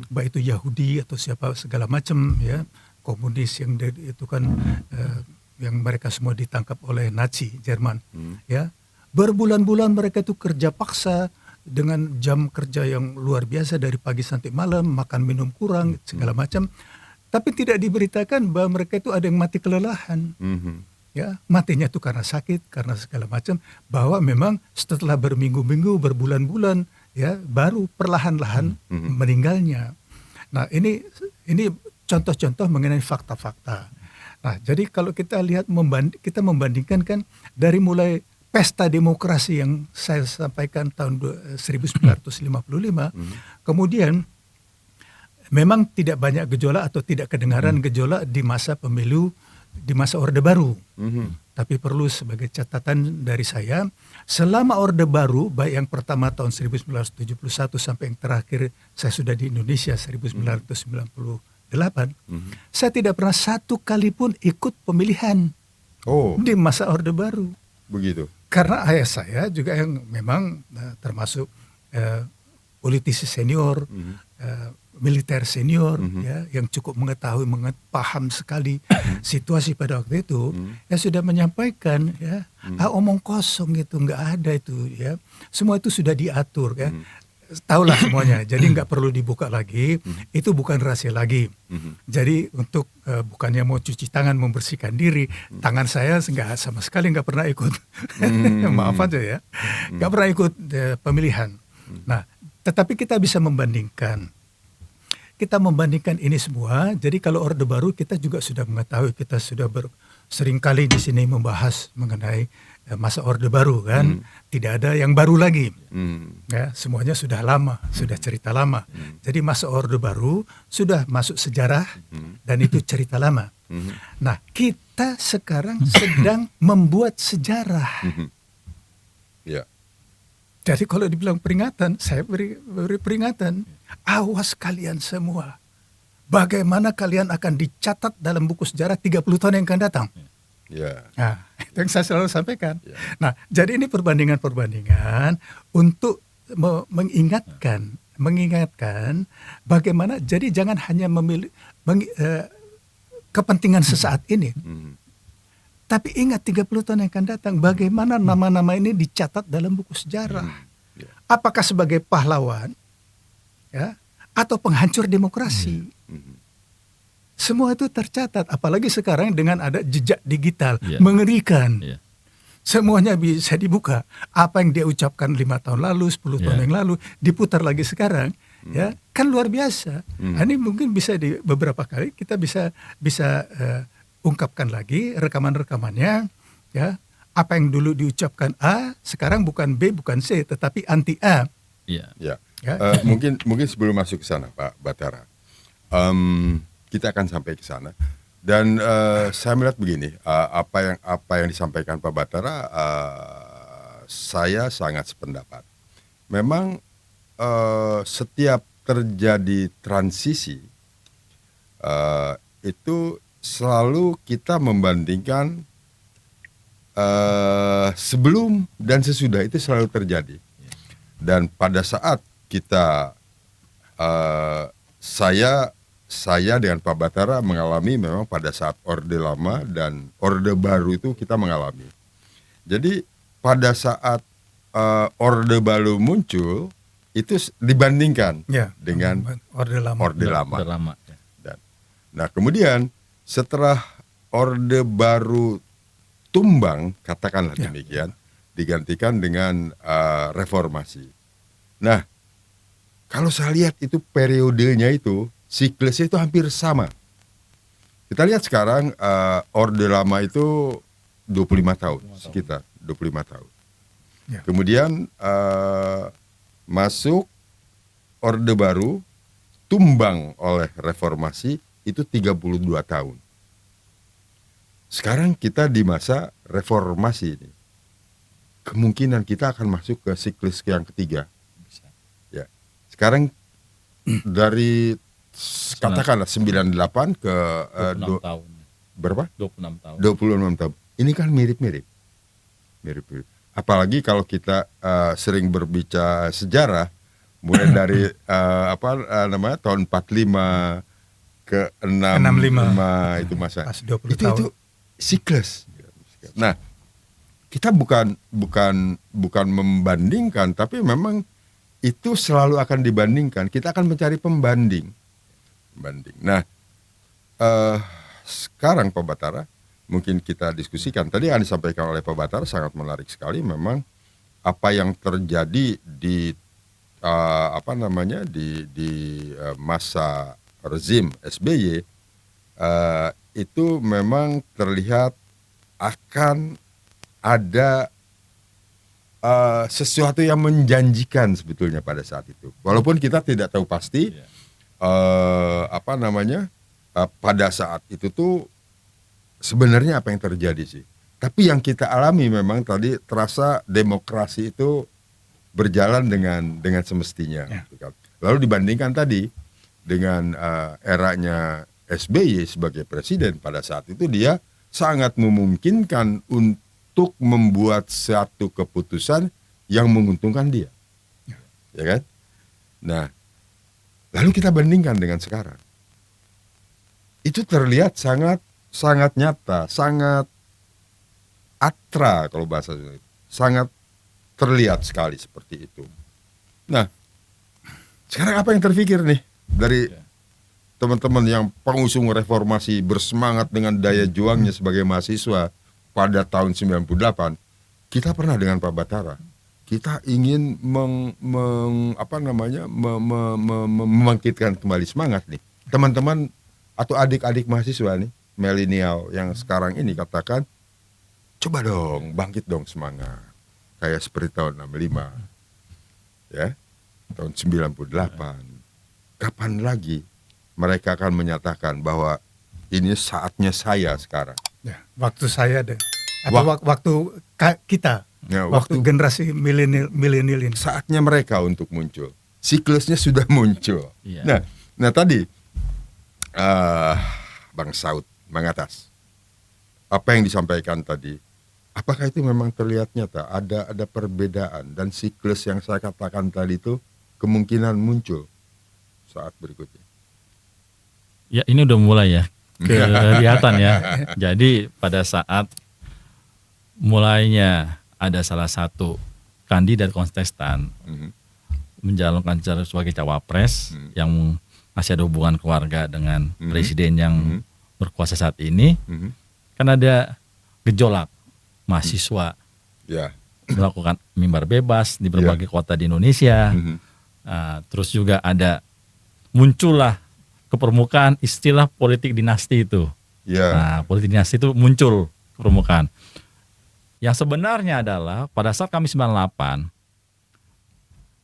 S2: baik itu Yahudi atau siapa segala macam, ya komunis yang itu kan yang mereka semua ditangkap oleh Nazi Jerman. Ya, berbulan-bulan mereka itu kerja paksa dengan jam kerja yang luar biasa dari pagi sampai malam, makan minum kurang segala macam. Tapi tidak diberitakan bahwa mereka itu ada yang mati kelelahan, ya matinya itu karena sakit, karena segala macam. Bahwa memang setelah berminggu-minggu, berbulan-bulan, ya baru perlahan-lahan meninggalnya. Nah ini contoh-contoh mengenai fakta-fakta. Nah jadi kalau kita lihat kita membandingkan kan dari mulai pesta demokrasi yang saya sampaikan tahun 1955, kemudian memang tidak banyak gejolak atau tidak kedengaran gejolak di masa pemilu, di masa Orde Baru. Tapi perlu sebagai catatan dari saya, selama Orde Baru, baik yang pertama tahun 1971 sampai yang terakhir saya sudah di Indonesia 1998, saya tidak pernah satu kali pun ikut pemilihan di masa Orde Baru.
S3: Begitu.
S2: Karena ayah saya juga yang memang termasuk politisi senior, militer senior, ya, yang cukup mengetahui, paham sekali situasi pada waktu itu, ya sudah menyampaikan, ya, omong kosong itu nggak ada itu, ya, semua itu sudah diatur, ya, tahulah semuanya, jadi nggak perlu dibuka lagi, itu bukan rahasia lagi. Jadi untuk bukannya mau cuci tangan, membersihkan diri, tangan saya nggak sama sekali nggak pernah ikut, maaf aja ya, nggak pernah ikut pemilihan. Nah, tetapi kita bisa membandingkan. Kita membandingkan ini semua. Jadi kalau Orde Baru kita juga sudah mengetahui, kita sudah seringkali di sini membahas mengenai masa Orde Baru kan. Tidak ada yang baru lagi. Ya, semuanya sudah lama, sudah cerita lama. Jadi masa Orde Baru sudah masuk sejarah dan itu cerita lama. Nah, kita sekarang sedang membuat sejarah.
S3: Ya.
S2: Jadi kalau dibilang peringatan, saya beri peringatan. Awas kalian semua. Bagaimana kalian akan dicatat dalam buku sejarah 30 tahun yang akan datang.
S3: Ya.
S2: Nah, itu yang saya selalu sampaikan.
S3: Ya.
S2: Nah, jadi ini perbandingan-perbandingan untuk mengingatkan bagaimana, jadi jangan hanya memilih kepentingan sesaat ini. Tapi ingat 30 tahun yang akan datang, bagaimana nama-nama ini dicatat dalam buku sejarah. Apakah sebagai pahlawan, ya, atau penghancur demokrasi. Semua itu tercatat, apalagi sekarang dengan ada jejak digital, mengerikan. Semuanya bisa dibuka. Apa yang dia ucapkan 5 tahun lalu, 10 tahun yang lalu, diputar lagi sekarang. Ya, kan luar biasa. Ini mungkin bisa di beberapa kali kita bisa ungkapkan lagi rekaman-rekamannya, ya, apa yang dulu diucapkan A sekarang bukan B bukan C tetapi anti A.
S3: Ya. Mungkin sebelum masuk ke sana Pak Batara, kita akan sampai ke sana dan saya melihat begini, apa yang disampaikan Pak Batara, saya sangat sependapat. Memang setiap terjadi transisi itu selalu kita membandingkan sebelum dan sesudah itu selalu terjadi. Dan pada saat kita saya dengan Pak Batara mengalami memang pada saat Orde Lama dan Orde Baru itu kita mengalami. Jadi pada saat Orde Baru muncul itu dibandingkan dengan
S2: Orde Lama.
S1: Orde Lama.
S3: Nah kemudian setelah Orde Baru tumbang, katakanlah demikian, digantikan dengan reformasi. Nah, kalau saya lihat itu periodenya itu, siklusnya itu hampir sama. Kita lihat sekarang Orde Lama itu 25 tahun, sekitar 25 tahun.
S2: Ya.
S3: Kemudian masuk Orde Baru, tumbang oleh reformasi, itu 32 tahun. Sekarang kita di masa reformasi ini. Kemungkinan kita akan masuk ke siklus yang ketiga. Ya. Sekarang dari katakanlah 98 ke
S1: 26 tahun.
S3: berapa?
S1: 26 tahun.
S3: 26 tahun. Ini kan mirip-mirip. Mirip-mirip. Apalagi kalau kita sering berbicara sejarah, mulai dari tahun 45 ke 65 itu masa.
S2: Pas 20
S3: itu
S2: tahun.
S3: itu siklus. Nah, kita bukan membandingkan, tapi memang itu selalu akan dibandingkan. Kita akan mencari pembanding. Nah, sekarang Pak Batara, mungkin kita diskusikan. Tadi yang disampaikan oleh Pak Batara sangat menarik sekali. Memang apa yang terjadi di masa rezim SBY itu memang terlihat akan ada sesuatu yang menjanjikan sebetulnya pada saat itu. Walaupun kita tidak tahu pasti pada saat itu tuh sebenarnya apa yang terjadi sih. Tapi yang kita alami memang tadi terasa demokrasi itu berjalan dengan semestinya. Lalu dibandingkan tadi dengan eranya SBY sebagai presiden, pada saat itu dia sangat memungkinkan untuk membuat satu keputusan yang menguntungkan dia, ya kan? Nah, lalu kita bandingkan dengan sekarang, itu terlihat sangat nyata, sangat atra kalau bahasa itu, sangat terlihat sekali seperti itu. Nah, sekarang apa yang terpikir nih dari teman-teman yang pengusung reformasi bersemangat dengan daya juangnya sebagai mahasiswa pada tahun 98, kita pernah dengan Pak Batara, kita ingin membangkitkan kembali semangat nih teman-teman atau adik-adik mahasiswa nih milenial yang sekarang ini, katakan coba dong bangkit dong semangat kayak seperti tahun 65 ya, tahun 98. Kapan lagi mereka akan menyatakan bahwa ini saatnya saya sekarang.
S2: Ya, waktu saya deh. Atau waktu kita.
S3: Ya,
S2: waktu generasi milenial ini.
S3: Saatnya mereka untuk muncul. Siklusnya sudah muncul.
S1: Iya.
S3: Nah tadi Bang Saud Mangatas, apa yang disampaikan tadi, apakah itu memang terlihat nyata? Ada perbedaan dan siklus yang saya katakan tadi itu kemungkinan muncul saat berikutnya.
S1: Ya, ini udah mulai ya kelihatan ya. Jadi pada saat mulainya ada salah satu kandidat kontestan mencalonkan sebagai cawapres yang masih ada hubungan keluarga dengan presiden yang berkuasa saat ini, kan ada gejolak mahasiswa melakukan mimbar bebas di berbagai kota di Indonesia. Terus juga ada muncullah ke permukaan istilah politik dinasti itu. Nah, politik dinasti itu muncul ke permukaan. Yang sebenarnya adalah pada saat kami 98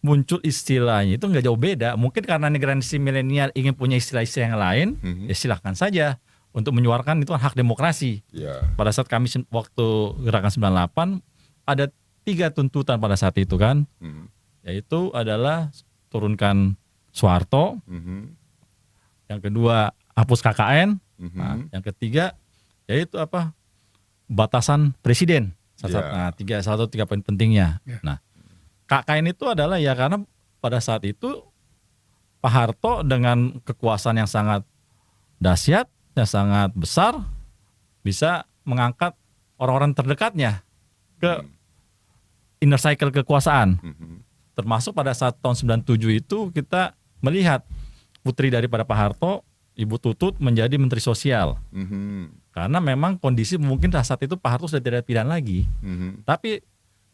S1: muncul istilahnya itu nggak jauh beda. Mungkin karena generasi milenial ingin punya istilah-istilah yang lain, ya silahkan saja untuk menyuarakan, itu kan hak demokrasi. Pada saat kami waktu gerakan 98 ada 3 tuntutan pada saat itu kan, yaitu adalah turunkan Soeharto, yang kedua hapus KKN, nah, yang ketiga yaitu batasan presiden. Salah satu 3 poin pentingnya.
S2: Ya.
S1: Nah, KKN itu adalah ya karena pada saat itu Pak Harto dengan kekuasaan yang sangat dahsyat, yang sangat besar, bisa mengangkat orang-orang terdekatnya ke inner cycle kekuasaan. Termasuk pada saat tahun 97 itu kita melihat putri daripada Pak Harto, Ibu Tutut menjadi Menteri Sosial. Karena memang kondisi mungkin saat itu Pak Harto sudah tidak pidana lagi. Tapi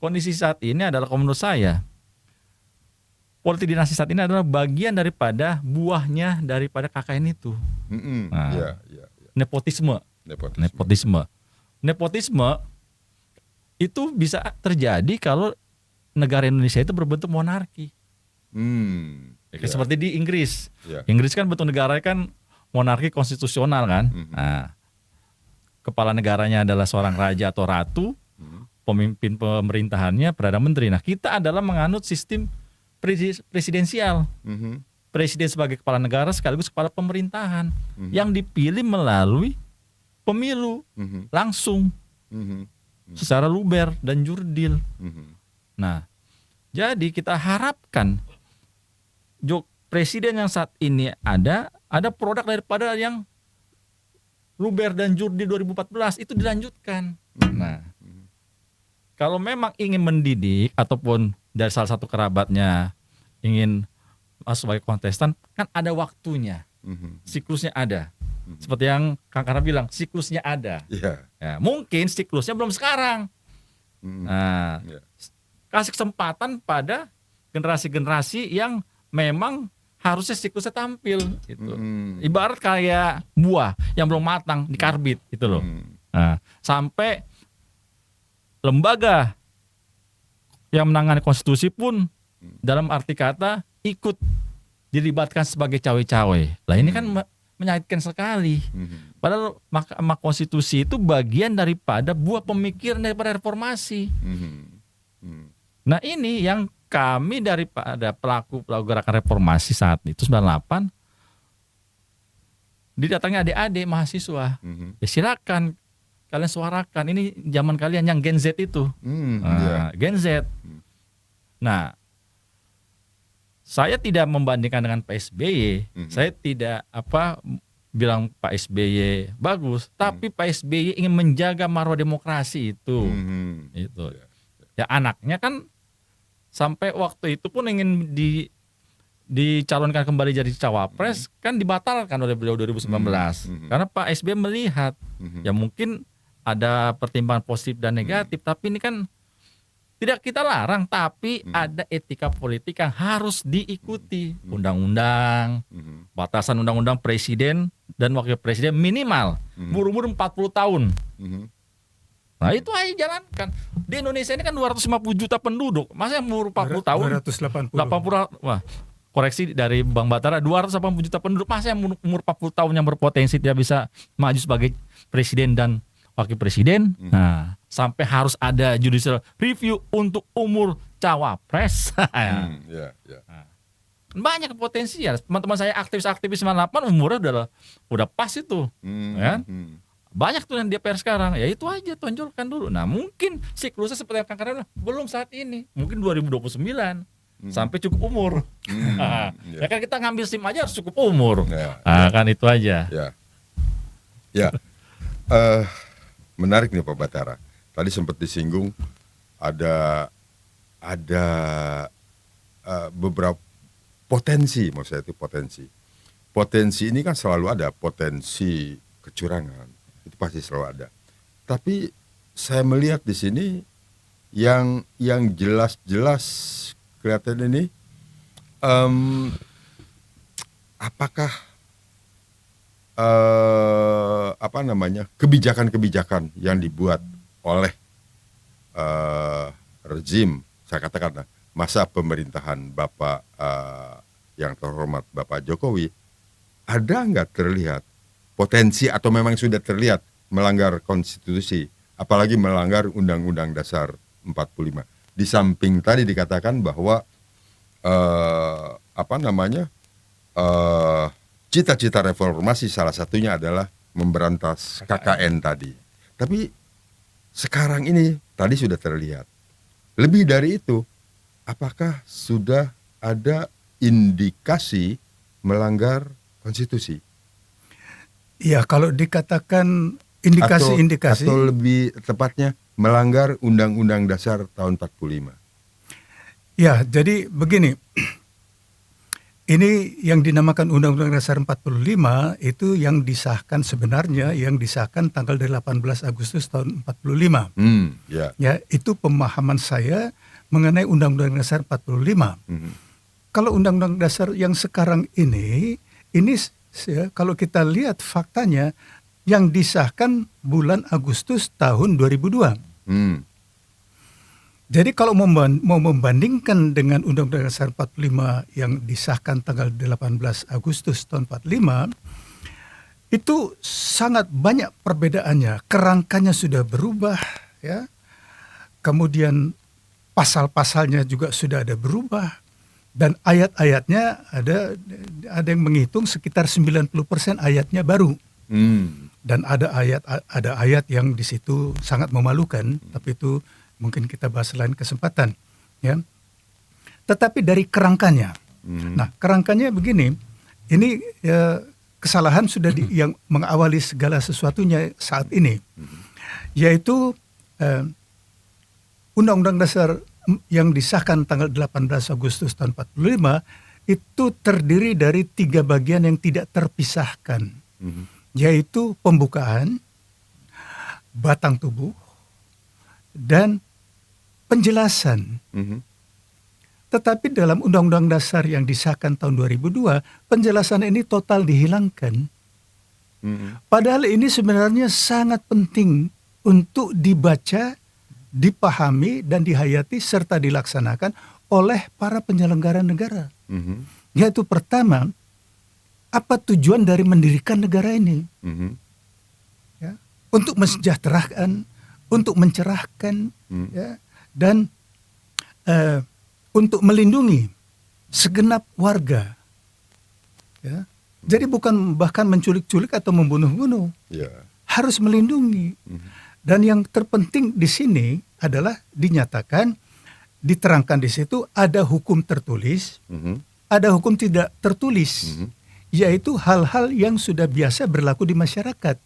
S1: kondisi saat ini adalah, kalau menurut saya, politik dinasti saat ini adalah bagian daripada buahnya daripada KKN itu. Nah, nepotisme. Nepotisme itu bisa terjadi kalau negara Indonesia itu berbentuk monarki. Seperti di Inggris. Inggris kan bentuk negara kan monarki konstitusional kan. Nah, kepala negaranya adalah seorang raja atau ratu, pemimpin pemerintahannya Perdana Menteri. Nah, kita adalah menganut sistem presidensial. Presiden sebagai kepala negara sekaligus kepala pemerintahan yang dipilih melalui pemilu langsung secara luber dan jurdil. Nah, jadi kita harapkan presiden yang saat ini ada produk daripada yang luber dan jurdil 2014 itu dilanjutkan. Nah, kalau memang ingin mendidik ataupun dari salah satu kerabatnya ingin masuk sebagai kontestan, kan ada waktunya, siklusnya ada. Seperti yang Kang Karna bilang, siklusnya ada. Ya, mungkin siklusnya belum sekarang. Nah, kasih kesempatan pada generasi-generasi yang memang harusnya siklusnya tampil gitu. Ibarat kayak buah yang belum matang di karbit gitu loh. Nah, sampai lembaga yang menangani konstitusi pun dalam arti kata ikut dilibatkan sebagai cawe-cawe. Lah ini kan menyakitkan sekali. Padahal Mahkamah Konstitusi itu bagian daripada buah pemikiran daripada reformasi. Nah, ini yang kami daripada pelaku gerakan reformasi saat itu 98 didatangi adik-adik mahasiswa. Ya silakan kalian suarakan, ini zaman kalian yang Gen Z itu. Gen Z. Nah, saya tidak membandingkan dengan Pak SBY. Saya tidak bilang Pak SBY bagus, tapi Pak SBY ingin menjaga marwah demokrasi itu. Itu. Ya anaknya kan sampai waktu itu pun ingin dicalonkan kembali jadi cawapres, kan dibatalkan oleh beliau 2019. Karena Pak SBY melihat ya mungkin ada pertimbangan positif dan negatif, tapi ini kan tidak kita larang, tapi ada etika politik yang harus diikuti. Undang-undang, batasan undang-undang presiden dan wakil presiden minimal berumur 40 tahun. Nah itu aja jalankan. Di Indonesia ini kan 250 juta penduduk, masa yang umur 40 tahun?
S2: 280.
S1: 80, wah koreksi dari Bang Batara, 280 juta penduduk, masa yang umur 40 tahun yang berpotensi tidak bisa maju sebagai presiden dan wakil presiden. Nah, sampai harus ada judicial review untuk umur cawapres. Banyak potensi ya. Teman-teman saya aktivis-aktivis 98 umurnya udah pas itu. Kan? Banyak tuh yang di DPR sekarang. Ya itu aja, tonjolkan dulu. Nah, mungkin siklusnya seperti yang Kang Karna bilang, belum saat ini. Mungkin 2029 sampai cukup umur. Ya kan kita ngambil SIM aja harus cukup umur. Kan itu aja.
S3: Menarik nih Pak Batara. Tadi sempat disinggung ada beberapa potensi, maksud saya itu potensi. Potensi ini kan selalu ada, potensi kecurangan itu pasti selalu ada. Tapi saya melihat di sini yang jelas-jelas kelihatan ini, apakah kebijakan-kebijakan yang dibuat oleh rezim, saya katakan masa pemerintahan Bapak yang terhormat Bapak Jokowi, ada nggak terlihat potensi atau memang sudah terlihat melanggar konstitusi, apalagi melanggar Undang-Undang Dasar 45. Di samping tadi dikatakan bahwa cita-cita reformasi salah satunya adalah memberantas KKN tadi. Tapi sekarang ini tadi sudah terlihat. Lebih dari itu, apakah sudah ada indikasi melanggar konstitusi?
S2: Ya, kalau dikatakan indikasi-indikasi,
S3: atau lebih tepatnya melanggar Undang-Undang Dasar tahun 45.
S2: ya, jadi begini. Ini yang dinamakan Undang-Undang Dasar 45 itu yang disahkan sebenarnya yang disahkan tanggal 18 Agustus tahun 45.
S3: Ya.
S2: Ya, itu pemahaman saya mengenai Undang-Undang Dasar 45. Kalau Undang-Undang Dasar yang sekarang ini kalau kita lihat faktanya yang disahkan bulan Agustus tahun 2002. Jadi kalau mau membandingkan dengan Undang-Undang Dasar 45 yang disahkan tanggal 18 Agustus tahun 45, itu sangat banyak perbedaannya. Kerangkanya sudah berubah, ya. Kemudian pasal-pasalnya juga sudah ada berubah, dan ayat-ayatnya ada yang menghitung sekitar 90% ayatnya baru. Dan ada ayat yang di situ sangat memalukan, tapi itu mungkin kita bahas lain kesempatan, ya. Tetapi dari kerangkanya, nah kerangkanya begini, ini kesalahan sudah yang mengawali segala sesuatunya saat ini, yaitu Undang-Undang Dasar yang disahkan tanggal 18 Agustus tahun 45 itu terdiri dari 3 bagian yang tidak terpisahkan, yaitu pembukaan, batang tubuh, dan penjelasan. Tetapi dalam Undang-Undang Dasar yang disahkan tahun 2002, penjelasan ini total dihilangkan. Padahal ini sebenarnya sangat penting untuk dibaca, dipahami, dan dihayati serta dilaksanakan oleh para penyelenggara negara. Yaitu pertama, apa tujuan dari mendirikan negara ini? Ya, untuk mensejahterakan, untuk mencerahkan, ya, dan untuk melindungi segenap warga, ya. Jadi bukan bahkan menculik-culik atau membunuh-bunuh, harus melindungi. Dan yang terpenting di sini adalah dinyatakan, diterangkan di situ ada hukum tertulis, ada hukum tidak tertulis, yaitu hal-hal yang sudah biasa berlaku di masyarakat.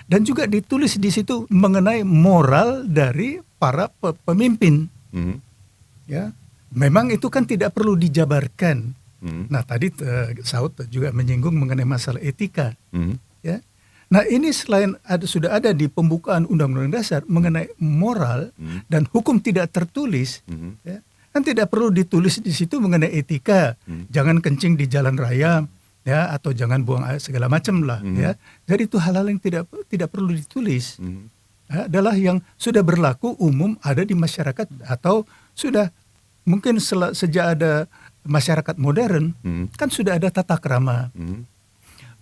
S2: Dan juga ditulis di situ mengenai moral dari para pemimpin. Ya, memang itu kan tidak perlu dijabarkan. Nah, tadi Saud juga menyinggung mengenai masalah etika. Ya, nah ini selain sudah ada di pembukaan Undang-Undang Dasar mengenai moral dan hukum tidak tertulis, ya, kan tidak perlu ditulis di situ mengenai etika. Jangan kencing di jalan raya, ya, atau jangan buang air segala macam lah, ya. Jadi itu hal-hal yang tidak perlu ditulis, ya, adalah yang sudah berlaku umum ada di masyarakat, atau sudah mungkin sejak ada masyarakat modern, kan sudah ada tata krama.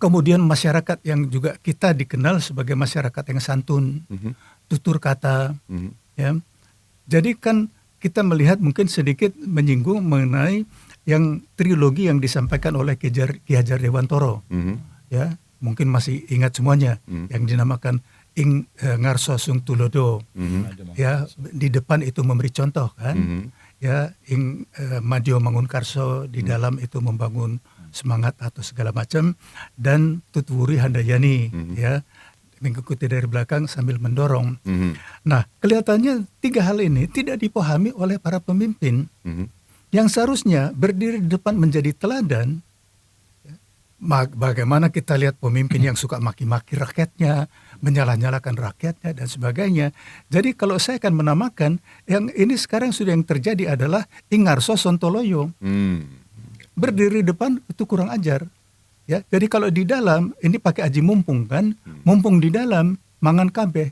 S2: Kemudian masyarakat yang juga kita dikenal sebagai masyarakat yang santun, tutur kata, ya. Jadi kan kita melihat mungkin sedikit menyinggung mengenai yang trilogi yang disampaikan oleh Ki Hajar Dewantoro, ya, mungkin masih ingat semuanya, yang dinamakan Ing Ngarso Sung Tulodo, ya, di depan itu memberi contoh kan, ya, Ing Madyo Mangun Karso di dalam itu membangun semangat atau segala macam, dan Tutwuri Handayani, ya, mengikuti dari belakang sambil mendorong. Nah, kelihatannya 3 hal ini tidak dipahami oleh para pemimpin. Yang seharusnya berdiri di depan menjadi teladan. Bagaimana kita lihat pemimpin yang suka maki-maki rakyatnya, menyalah-nyalakan rakyatnya, dan sebagainya. Jadi kalau saya akan menamakan, yang ini sekarang sudah yang terjadi adalah Ingarso Sontoloyo. Berdiri di depan itu kurang ajar. Ya, jadi kalau di dalam, ini pakai aji mumpung kan, mumpung di dalam, mangan kabeh,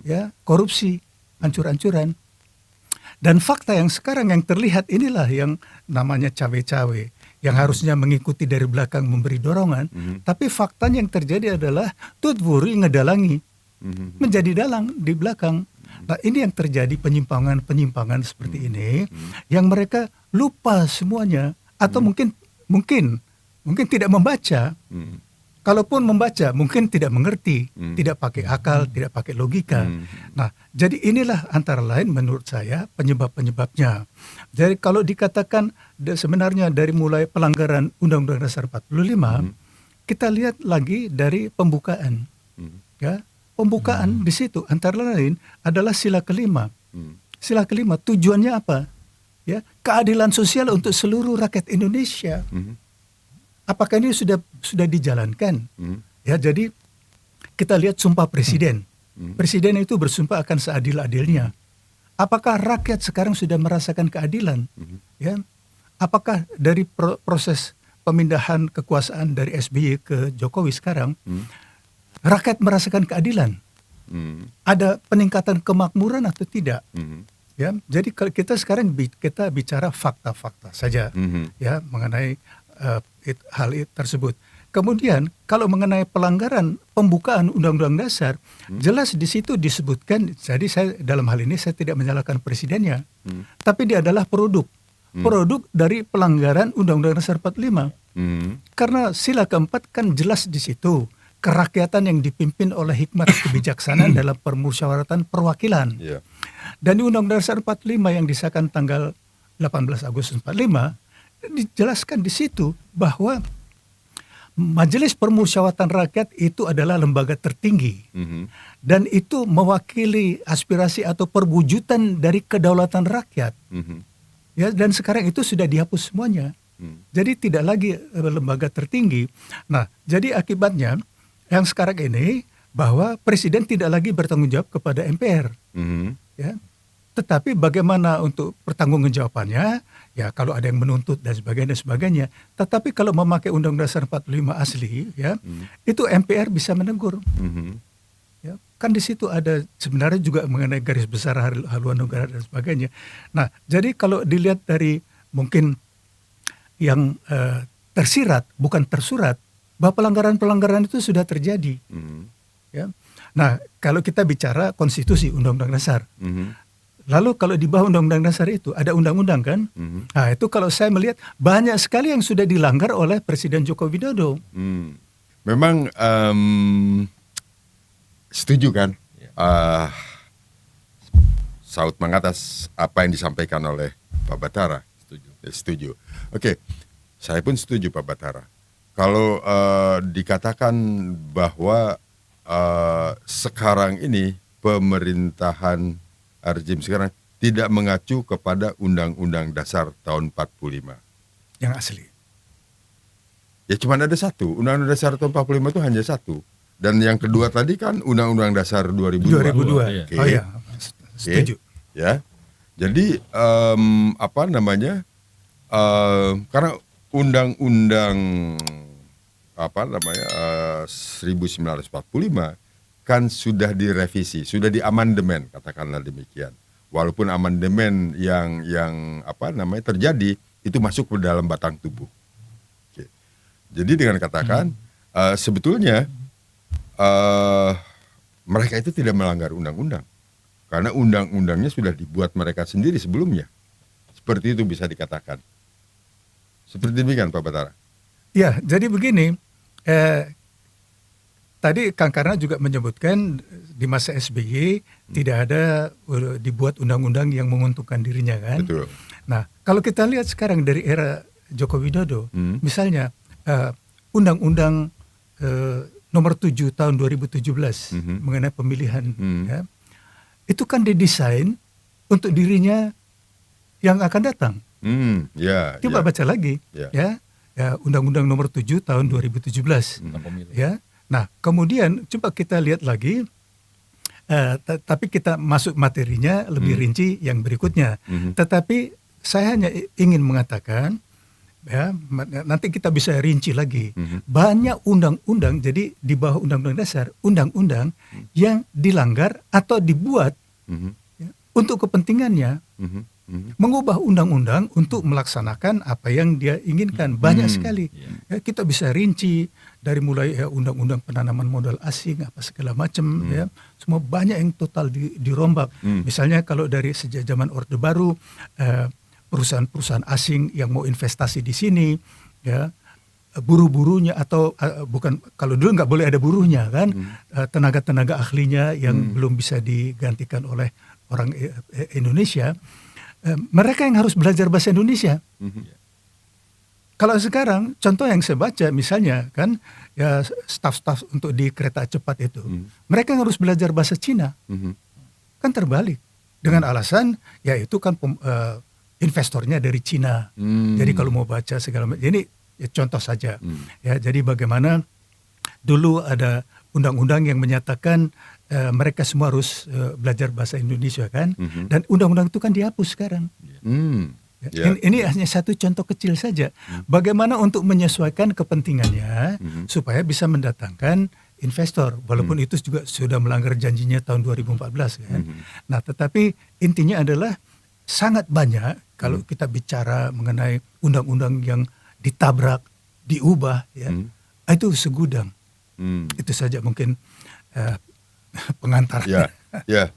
S2: ya, korupsi, ancur-ancuran. Dan fakta yang sekarang yang terlihat inilah yang namanya cawe-cawe, yang harusnya mengikuti dari belakang memberi dorongan, tapi faktanya yang terjadi adalah Tutwuri ngedalangi, menjadi dalang di belakang. Nah, ini yang terjadi penyimpangan seperti ini, yang mereka lupa semuanya, atau mungkin tidak membaca, kalaupun membaca mungkin tidak mengerti, tidak pakai akal, tidak pakai logika. Nah, jadi inilah antara lain menurut saya penyebab-penyebabnya. Jadi kalau dikatakan sebenarnya dari mulai pelanggaran Undang-Undang Dasar 45, kita lihat lagi dari pembukaan. Ya, pembukaan di situ antara lain adalah sila kelima. Sila kelima tujuannya apa? Ya, keadilan sosial untuk seluruh rakyat Indonesia. Apakah ini sudah dijalankan? Ya, jadi kita lihat sumpah presiden. Presiden itu bersumpah akan seadil-adilnya. Apakah rakyat sekarang sudah merasakan keadilan? Ya, apakah dari proses pemindahan kekuasaan dari SBY ke Jokowi sekarang, rakyat merasakan keadilan? Ada peningkatan kemakmuran atau tidak? Ya, jadi kalau kita sekarang kita bicara fakta-fakta saja, ya mengenai hal tersebut. Kemudian kalau mengenai pelanggaran pembukaan Undang-Undang Dasar, jelas di situ disebutkan. Jadi saya dalam hal ini saya tidak menyalahkan presidennya, tapi dia adalah produk dari pelanggaran Undang-Undang Dasar 45. Karena sila keempat kan jelas di situ kerakyatan yang dipimpin oleh hikmat kebijaksanaan dalam permusyawaratan perwakilan. Dan di Undang-Undang Dasar 45 yang disahkan tanggal 18 Agustus 45 dijelaskan di situ bahwa Majelis Permusyawaratan Rakyat itu adalah lembaga tertinggi dan itu mewakili aspirasi atau perwujudan dari kedaulatan rakyat. Ya, dan sekarang itu sudah dihapus semuanya. Jadi tidak lagi lembaga tertinggi. Nah, jadi akibatnya yang sekarang ini bahwa presiden tidak lagi bertanggung jawab kepada MPR. Ya. Tetapi bagaimana untuk pertanggungjawabannya? Ya, kalau ada yang menuntut dan sebagainya. Tetapi kalau memakai Undang-Undang Dasar 45 asli, ya, itu MPR bisa menegur. Ya, kan di situ ada sebenarnya juga mengenai garis besar haluan negara dan sebagainya. Nah, jadi kalau dilihat dari mungkin yang tersirat bukan tersurat, bahwa pelanggaran-pelanggaran itu sudah terjadi. Ya. Nah, kalau kita bicara konstitusi Undang-Undang Dasar. Lalu kalau di bawah Undang-Undang Dasar itu ada undang-undang kan? Nah, itu kalau saya melihat banyak sekali yang sudah dilanggar oleh Presiden Joko Widodo.
S3: Memang setuju kan? Saud mengatas apa yang disampaikan oleh Pak Batara. Setuju. Oke, saya pun setuju Pak Batara. Kalau dikatakan bahwa sekarang ini pemerintahan rezim sekarang tidak mengacu kepada Undang-Undang Dasar tahun 45.
S2: Yang asli.
S3: Ya cuma ada satu. Undang-Undang Dasar tahun 45 itu hanya satu. Dan yang kedua tadi kan Undang-Undang Dasar 2002.
S2: 2002.
S3: Okay.
S2: Oh iya, setuju.
S3: Ya. Jadi karena Undang-Undang 1945 kan sudah direvisi, sudah diamandemen, katakanlah demikian. Walaupun amandemen yang terjadi itu masuk ke dalam batang tubuh. Oke. Jadi dengan katakan sebetulnya mereka itu tidak melanggar undang-undang karena undang-undangnya sudah dibuat mereka sendiri sebelumnya. Seperti itu bisa dikatakan. Seperti demikian Pak Batara.
S2: Ya, jadi begini. Tadi Kang Karna juga menyebutkan di masa SBY tidak ada dibuat undang-undang yang menguntungkan dirinya kan.
S3: Betul.
S2: Nah, kalau kita lihat sekarang dari era Joko Widodo, misalnya Undang-Undang nomor 7 tahun 2017 mengenai pemilihan, ya, itu kan didesain untuk dirinya yang akan datang. Coba baca lagi, ya, Undang-Undang nomor 7 tahun 2017, ya. Nah, kemudian coba kita lihat lagi, tapi kita masuk materinya lebih rinci yang berikutnya. Tetapi saya hanya ingin mengatakan, ya, nanti kita bisa rinci lagi. Banyak undang-undang, jadi di bawah Undang-Undang Dasar, undang-undang yang dilanggar atau dibuat ya, untuk kepentingannya. Mengubah undang-undang untuk melaksanakan apa yang dia inginkan. Banyak sekali. Ya, kita bisa rinci dari mulai undang-undang penanaman modal asing apa segala macam, ya, semua banyak yang total dirombak. Misalnya kalau dari sejak zaman Orde Baru, perusahaan-perusahaan asing yang mau investasi di sini, ya, buruh-buruhnya atau bukan, kalau dulu nggak boleh ada buruhnya kan, tenaga-tenaga ahlinya yang belum bisa digantikan oleh orang Indonesia, mereka yang harus belajar bahasa Indonesia. Kalau sekarang contoh yang saya baca misalnya kan, ya staf-staf untuk di kereta cepat itu, mereka yang harus belajar bahasa Cina, kan terbalik dengan alasan ya itu kan investornya dari Cina, jadi kalau mau baca segala macam ini. Ya, contoh saja, ya jadi bagaimana dulu ada undang-undang yang menyatakan mereka semua harus belajar bahasa Indonesia kan, dan undang-undang itu kan dihapus sekarang. Ini hanya satu contoh kecil saja, bagaimana untuk menyesuaikan kepentingannya supaya bisa mendatangkan investor, walaupun itu juga sudah melanggar janjinya tahun 2014 kan. Nah, tetapi intinya adalah sangat banyak kalau kita bicara mengenai undang-undang yang ditabrak, diubah, ya, itu segudang. Itu saja mungkin pengantar.
S3: Ya,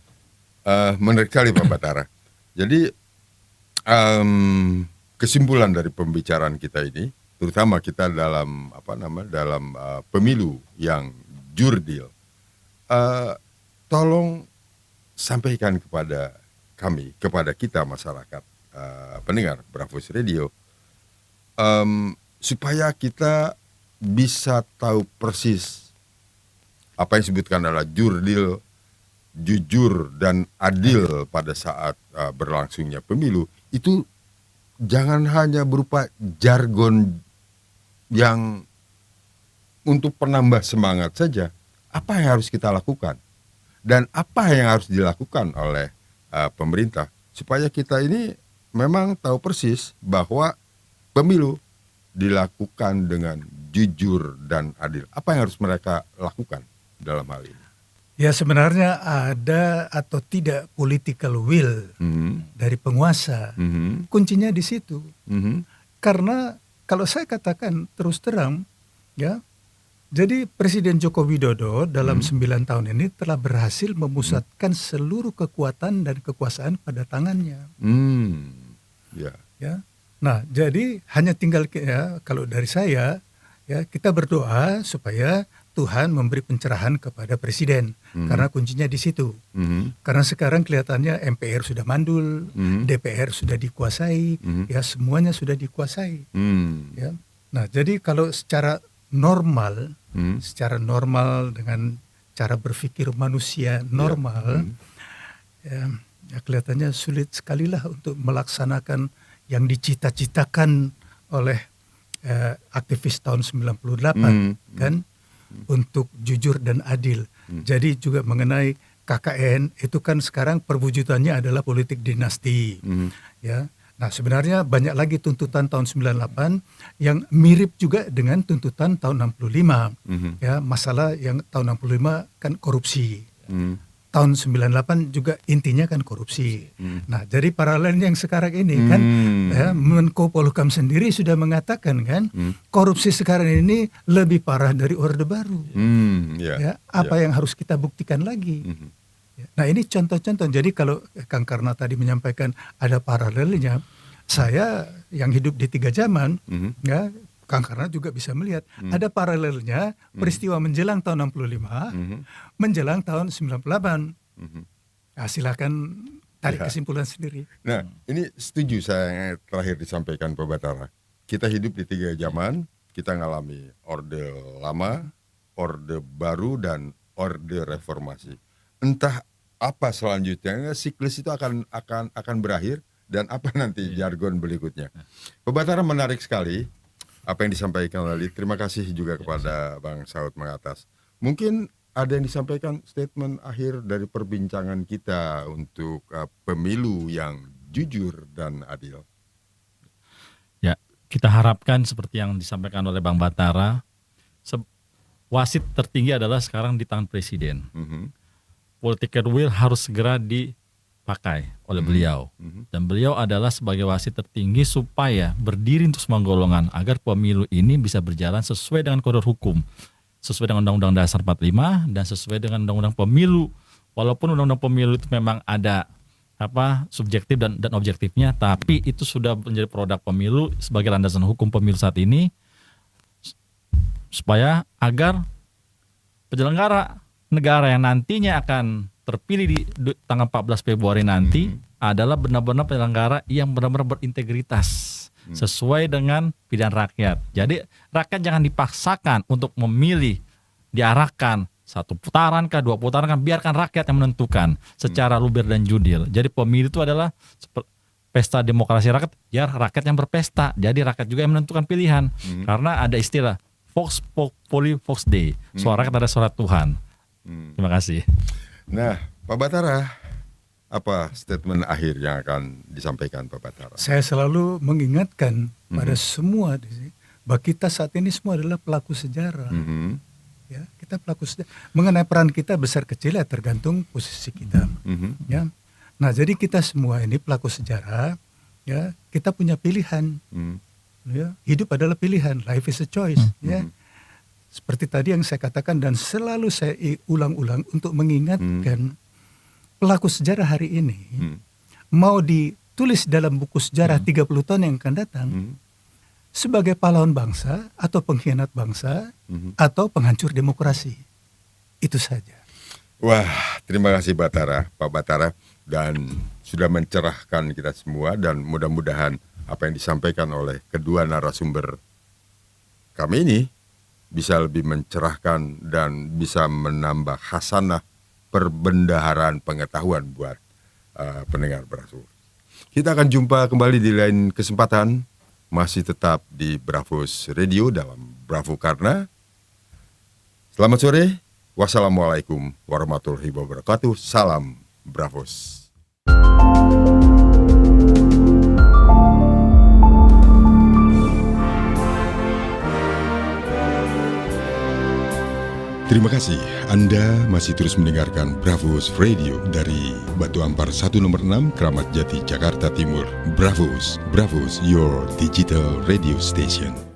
S3: menarik sekali Pak Batara. Jadi kesimpulan dari pembicaraan kita ini, terutama kita dalam dalam pemilu yang jurdil, tolong sampaikan kepada kami, kepada kita masyarakat pendengar Bravos Radio. Supaya kita bisa tahu persis apa yang disebutkan adalah jurdil, jujur dan adil pada saat berlangsungnya pemilu, itu jangan hanya berupa jargon yang untuk penambah semangat saja. Apa yang harus kita lakukan dan apa yang harus dilakukan oleh pemerintah supaya kita ini memang tahu persis bahwa pemilu dilakukan dengan jujur dan adil. Apa yang harus mereka lakukan dalam hal ini?
S2: Ya sebenarnya ada atau tidak political will dari penguasa. Kuncinya di situ. Karena kalau saya katakan terus terang, ya, jadi Presiden Joko Widodo dalam 9 tahun ini telah berhasil memusatkan seluruh kekuatan dan kekuasaan pada tangannya. Ya. Nah, jadi hanya tinggal ya, kalau dari saya, ya kita berdoa supaya Tuhan memberi pencerahan kepada Presiden, karena kuncinya di situ. Karena sekarang kelihatannya MPR sudah mandul, DPR sudah dikuasai, ya semuanya sudah dikuasai. Ya. Nah, jadi kalau secara normal dengan cara berpikir manusia normal, ya kelihatannya sulit sekali lah untuk melaksanakan yang dicita-citakan oleh aktivis tahun 98 kan, untuk jujur dan adil. Jadi juga mengenai KKN itu kan sekarang perwujudannya adalah politik dinasti. Ya. Nah, sebenarnya banyak lagi tuntutan tahun 98 yang mirip juga dengan tuntutan tahun 65. Ya, masalah yang tahun 65 kan korupsi. Tahun 98 juga intinya kan korupsi. Nah, jadi paralelnya yang sekarang ini kan, ya, Menko Polhukam sendiri sudah mengatakan kan, korupsi sekarang ini lebih parah dari Orde Baru. Ya, apa yang harus kita buktikan lagi? Nah, ini contoh-contoh. Jadi kalau Kang Karna tadi menyampaikan ada paralelnya, saya yang hidup di 3 zaman, ya, Kang Karna juga bisa melihat ada paralelnya peristiwa menjelang tahun 65, menjelang tahun 98. Nah, silakan tarik kesimpulan sendiri.
S3: Nah, ini setuju saya yang terakhir disampaikan Pak Batara. Kita hidup di 3 zaman, kita ngalami orde lama, orde baru, dan orde reformasi. Entah apa selanjutnya, siklus itu akan berakhir, dan apa nanti jargon berikutnya. Pak Batara menarik sekali apa yang disampaikan oleh Terima kasih juga kepada Bang Saud Mengatas. Mungkin ada yang disampaikan statement akhir dari perbincangan kita untuk pemilu yang jujur dan adil.
S1: Ya, kita harapkan seperti yang disampaikan oleh Bang Batara, wasit tertinggi adalah sekarang di tangan Presiden. Political will harus segera dipakai oleh beliau. Dan beliau adalah sebagai wasit tertinggi supaya berdiri untuk semua golongan agar pemilu ini bisa berjalan sesuai dengan koridor hukum, sesuai dengan Undang-Undang Dasar 45 dan sesuai dengan Undang-Undang Pemilu. Walaupun Undang-Undang Pemilu itu memang ada subjektif dan objektifnya, tapi itu sudah menjadi produk pemilu sebagai landasan hukum pemilu saat ini. supaya agar penyelenggara negara yang nantinya akan terpilih di tanggal 14 Februari nanti adalah benar-benar penyelenggara yang benar-benar berintegritas sesuai dengan pilihan rakyat. Jadi rakyat jangan dipaksakan untuk memilih, diarahkan satu putaran kah, dua putaran kah, biarkan rakyat yang menentukan secara luber dan jurdil. Jadi pemilu itu adalah pesta demokrasi rakyat, ya rakyat yang berpesta. Jadi rakyat juga yang menentukan pilihan. Karena ada istilah Vox Populi Vox Dei, suara rakyat adalah suara Tuhan. Terima kasih.
S3: Nah, Pak Batara, apa statement akhir yang akan disampaikan Pak Batara?
S2: Saya selalu mengingatkan pada semua di sini bahwa kita saat ini semua adalah pelaku sejarah. Ya, kita pelaku sejarah. Mengenai peran kita besar kecil ya tergantung posisi kita. Ya. Nah, jadi kita semua ini pelaku sejarah, ya, kita punya pilihan. Ya, hidup adalah pilihan, life is a choice, ya. Seperti tadi yang saya katakan dan selalu saya ulang-ulang untuk mengingatkan pelaku sejarah hari ini mau ditulis dalam buku sejarah 30 tahun yang akan datang sebagai pahlawan bangsa atau pengkhianat bangsa atau penghancur demokrasi. Itu saja.
S3: Wah, terima kasih Pak Batara, dan sudah mencerahkan kita semua, dan mudah-mudahan apa yang disampaikan oleh kedua narasumber kami ini bisa lebih mencerahkan dan bisa menambah hasanah perbendaharaan pengetahuan buat pendengar Bravo. Kita akan jumpa kembali di lain kesempatan, masih tetap di Bravos Radio dalam Bravo Karna. Selamat sore, wassalamualaikum warahmatullahi wabarakatuh. Salam Bravos. Terima kasih Anda masih terus mendengarkan Bravos Radio dari Batu Ampar 1 nomor 6 Kramat Jati Jakarta Timur. Bravos, your digital radio station.